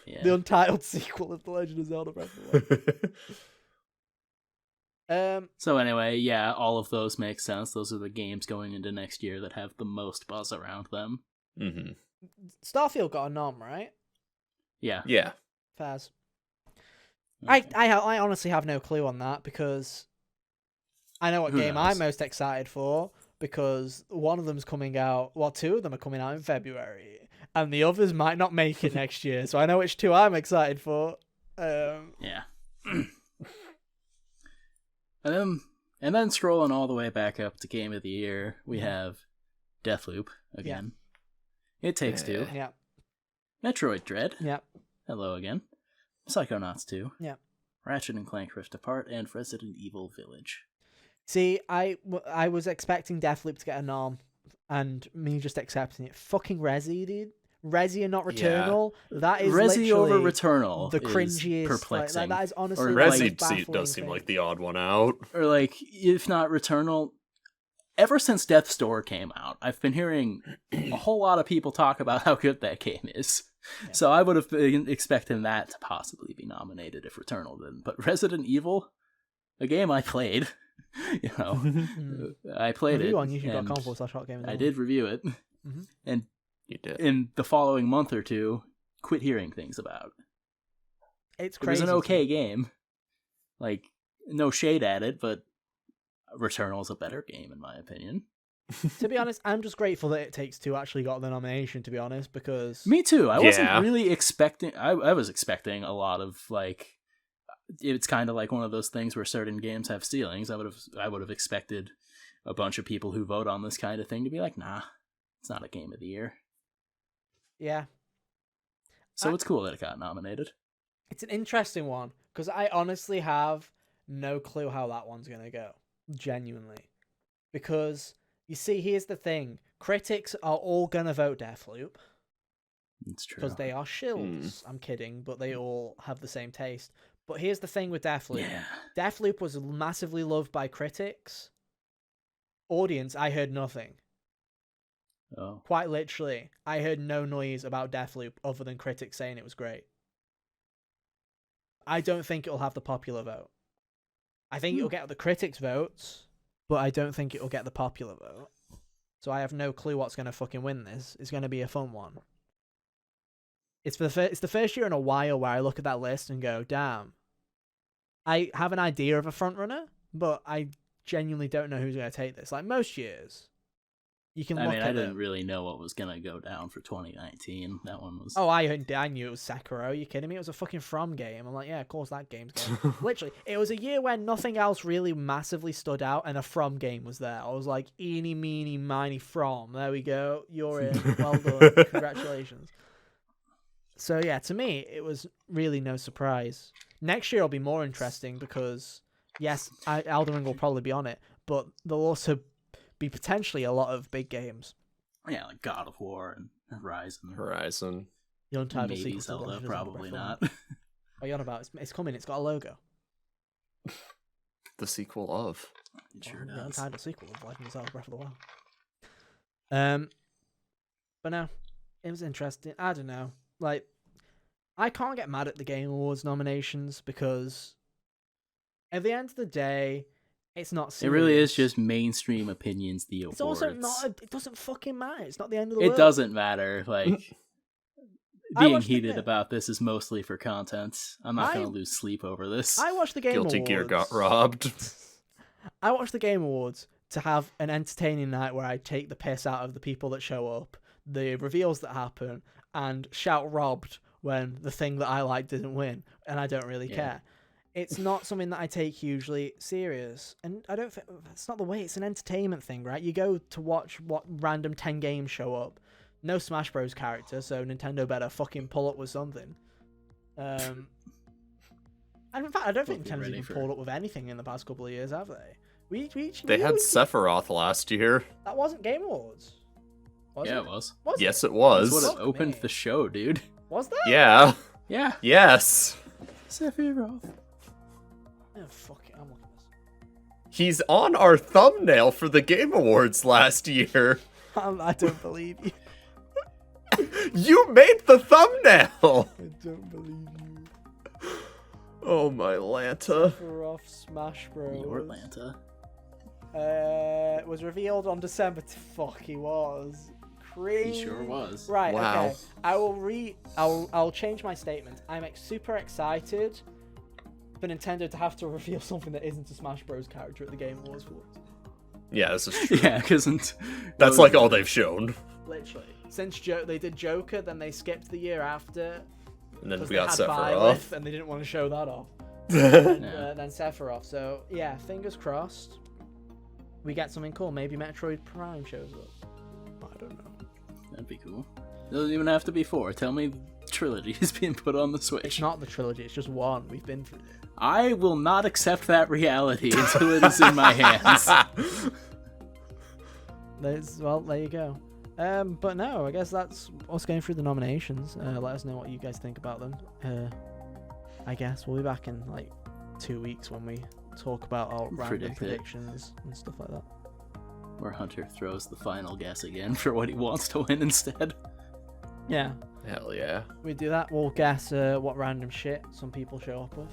Yeah. the untitled sequel of The Legend of Zelda Breath of the Wild. So anyway, yeah, all of those make sense. Those are the games going into next year that have the most buzz around them. Mm-hmm. Starfield got a nom, right? Yeah. Yeah. Faz. Okay. I honestly have no clue on that because I know what Who game knows? I'm most excited for because one of them's coming out. Well, two of them are coming out in February, and the others might not make it next year. So I know which two I'm excited for. Yeah. and then scrolling all the way back up to Game of the Year, we have Deathloop again. It Takes Two. Yeah, Metroid Dread. yeah, Hello again. Psychonauts 2. yeah. Ratchet and Clank Rift Apart, and Resident Evil Village. See, I was expecting Deathloop to get a nom, and me just accepting it. Fucking Resi, dude. Resi and not Returnal. That is Resi over literally Returnal the is cringiest. perplexing. Like, that is honestly Or the like- most Resi baffling does seem thing. like the odd one out. Or like, if not Returnal, ever since Death's Door came out, I've been hearing a whole lot of people talk about how good that game is. Yeah. So I would have been expecting that to possibly be nominated if Returnal didn't. But Resident Evil, a game I played, you know, I played Review it. on and youtube.com/hotgames. I did review it. Mhm. And You did. in the following month or two, quit hearing things about. It's It was crazy. an to okay me. game. Like, no shade at it, but Returnal's a better game in my opinion. To be honest, I'm just grateful that It Takes Two actually got the nomination, to be honest, because... Me too. I wasn't Yeah. really expecting... I was expecting a lot of, like... It's kind of like one of those things where certain games have ceilings. I would have expected a bunch of people who vote on this kind of thing to be like, nah, it's not a game of the year. Yeah. So it's cool that it got nominated. It's an interesting one, because I honestly have no clue how that one's going to go. Genuinely. Because, you see, here's the thing. Critics are all going to vote Deathloop. It's true. Because they are shills. I'm kidding, but they all have the same taste. But here's the thing with Deathloop. Yeah. Deathloop was massively loved by critics. Audience, I heard nothing. Oh. Quite literally, I heard no noise about Deathloop other than critics saying it was great. I don't think it'll have the popular vote. I think it'll get the critics' votes, but I don't think it'll get the popular vote. So I have no clue what's going to fucking win this. It's going to be a fun one. It's the first year in a while where I look at that list and go, damn. I have an idea of a frontrunner, but I genuinely don't know who's going to take this. Like most years, you can look at I didn't really know what was going to go down for 2019. That one was... Oh, I knew it was Sekiro. Are you kidding me? It was a fucking From game. I'm like, yeah, of course that game's going. Literally, it was a year when nothing else really massively stood out, and a From game was there. I was like, eeny, meeny, miny, From. There we go. You're in. Well done. Congratulations. So yeah, to me, it was really no surprise. Next year will be more interesting because, yes, Elden Ring will probably be on it, but there'll also be potentially a lot of big games. Yeah, like God of War and Horizon. The untitled maybe sequel to Zelda, Legend of probably Breath of not. the Wild. What are you on about? It's coming. It's got a logo. The sequel of. It sure The does. untitled sequel of Legend of Zelda Breath of the Wild. But no, it was interesting. I don't know. Like, I can't get mad at the Game Awards nominations because at the end of the day, it's not serious. It really is just mainstream opinions, the awards. It's also not. It doesn't fucking matter. It's not the end of the world. It doesn't matter. Like, I being watched the heated game. about this is mostly for content. I'm not going to lose sleep over this. I watched the Game Guilty Awards. Gear got robbed. I watched the Game Awards to have an entertaining night where I take the piss out of the people that show up, the reveals that happen, and shout robbed when the thing that I like didn't win, and I don't really care. It's not something that I take hugely serious, and I don't think that's not the way. It's an entertainment thing, right? You go to watch what random 10 games show up. No Smash Bros character, so Nintendo better fucking pull up with something. And in fact, I don't think Nintendo's even pulled up with anything in the past couple of years, have they? They had Sephiroth last year. That wasn't Game Awards. Was Yeah, it? it was. Was Yes, it? it was. That's what Fuck it opened me. the show, dude. Was that? Yeah. Yeah. Yes. Sephiroth. Oh, fuck it. I'm looking at this. He's on our thumbnail for the Game Awards last year. I don't believe you. You made the thumbnail. I don't believe you. Oh my Lanta. Sephiroth Smash Bros. Your Atlanta. Was revealed on December. Fuck, he was. Crazy. He sure was. Right. Wow. Okay. I'll change my statement. I'm super excited for Nintendo to have to reveal something that isn't a Smash Bros. Character at the Game Awards for once. Yeah, this is true. Yeah, because That's like all they've shown. Literally. Since they did Joker, then they skipped the year after. And then 'cause we they got had Sephiroth. Byleth, and they didn't want to show that off. Yeah. Then Sephiroth. So yeah, fingers crossed. We get something cool. Maybe Metroid Prime shows up. I don't know. That'd be cool. Doesn't even have to be 4. Tell me the trilogy is being put on the Switch. It's not the trilogy. It's just one. We've been through it. I will not accept that reality until it is in my hands. There you go. But no, I guess that's us going through the nominations. Let us know what you guys think about them. I guess we'll be back in like 2 weeks when we talk about our random predictions and stuff like that. Or Hunter throws the final guess again for what he wants to win instead. Yeah, Hell yeah. we do that. We'll guess what random shit some people show up with.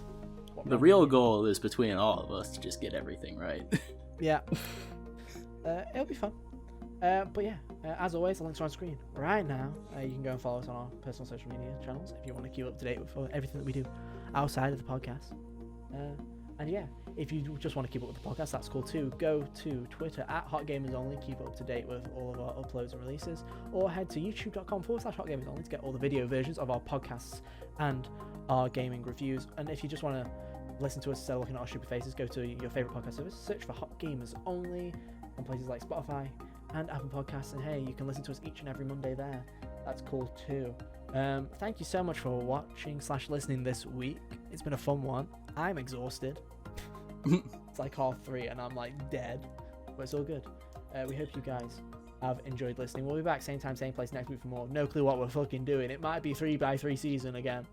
The real goal is between all of us to just get everything right. Yeah. It'll be fun. But yeah, as always, the links are on screen right now. You can go and follow us on our personal social media channels if you want to keep up to date with everything that we do outside of the podcast. And yeah, if you just want to keep up with the podcast, that's cool too. Go to Twitter at HotGamersOnly, keep up to date with all of our uploads and releases, or head to youtube.com/HotGamersOnly to get all the video versions of our podcasts and our gaming reviews. And if you just want to listen to us instead of looking at our stupid faces, go to your favorite podcast service, search for Hot Gamers Only on places like Spotify and Apple Podcasts, and hey, you can listen to us each and every Monday there. That's cool too. Thank you so much for watching / listening this week. It's been a fun one. I'm exhausted. It's like 3:30 and I'm like dead, but it's all good. We hope you guys have enjoyed listening. We'll be back same time, same place next week for more. No clue what we're fucking doing. It might be 3x3 season again.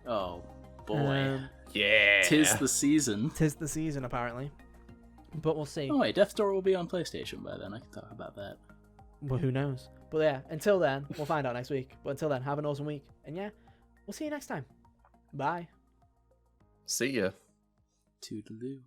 Oh boy. Yeah. Tis the season. Tis the season apparently, but we'll see. Oh wait, Death's Door will be on PlayStation by then. I can talk about that. Well, who knows? But yeah, until then, we'll find out next week. But until then, have an awesome week. And yeah, we'll see you next time. Bye. See ya. Toodaloo.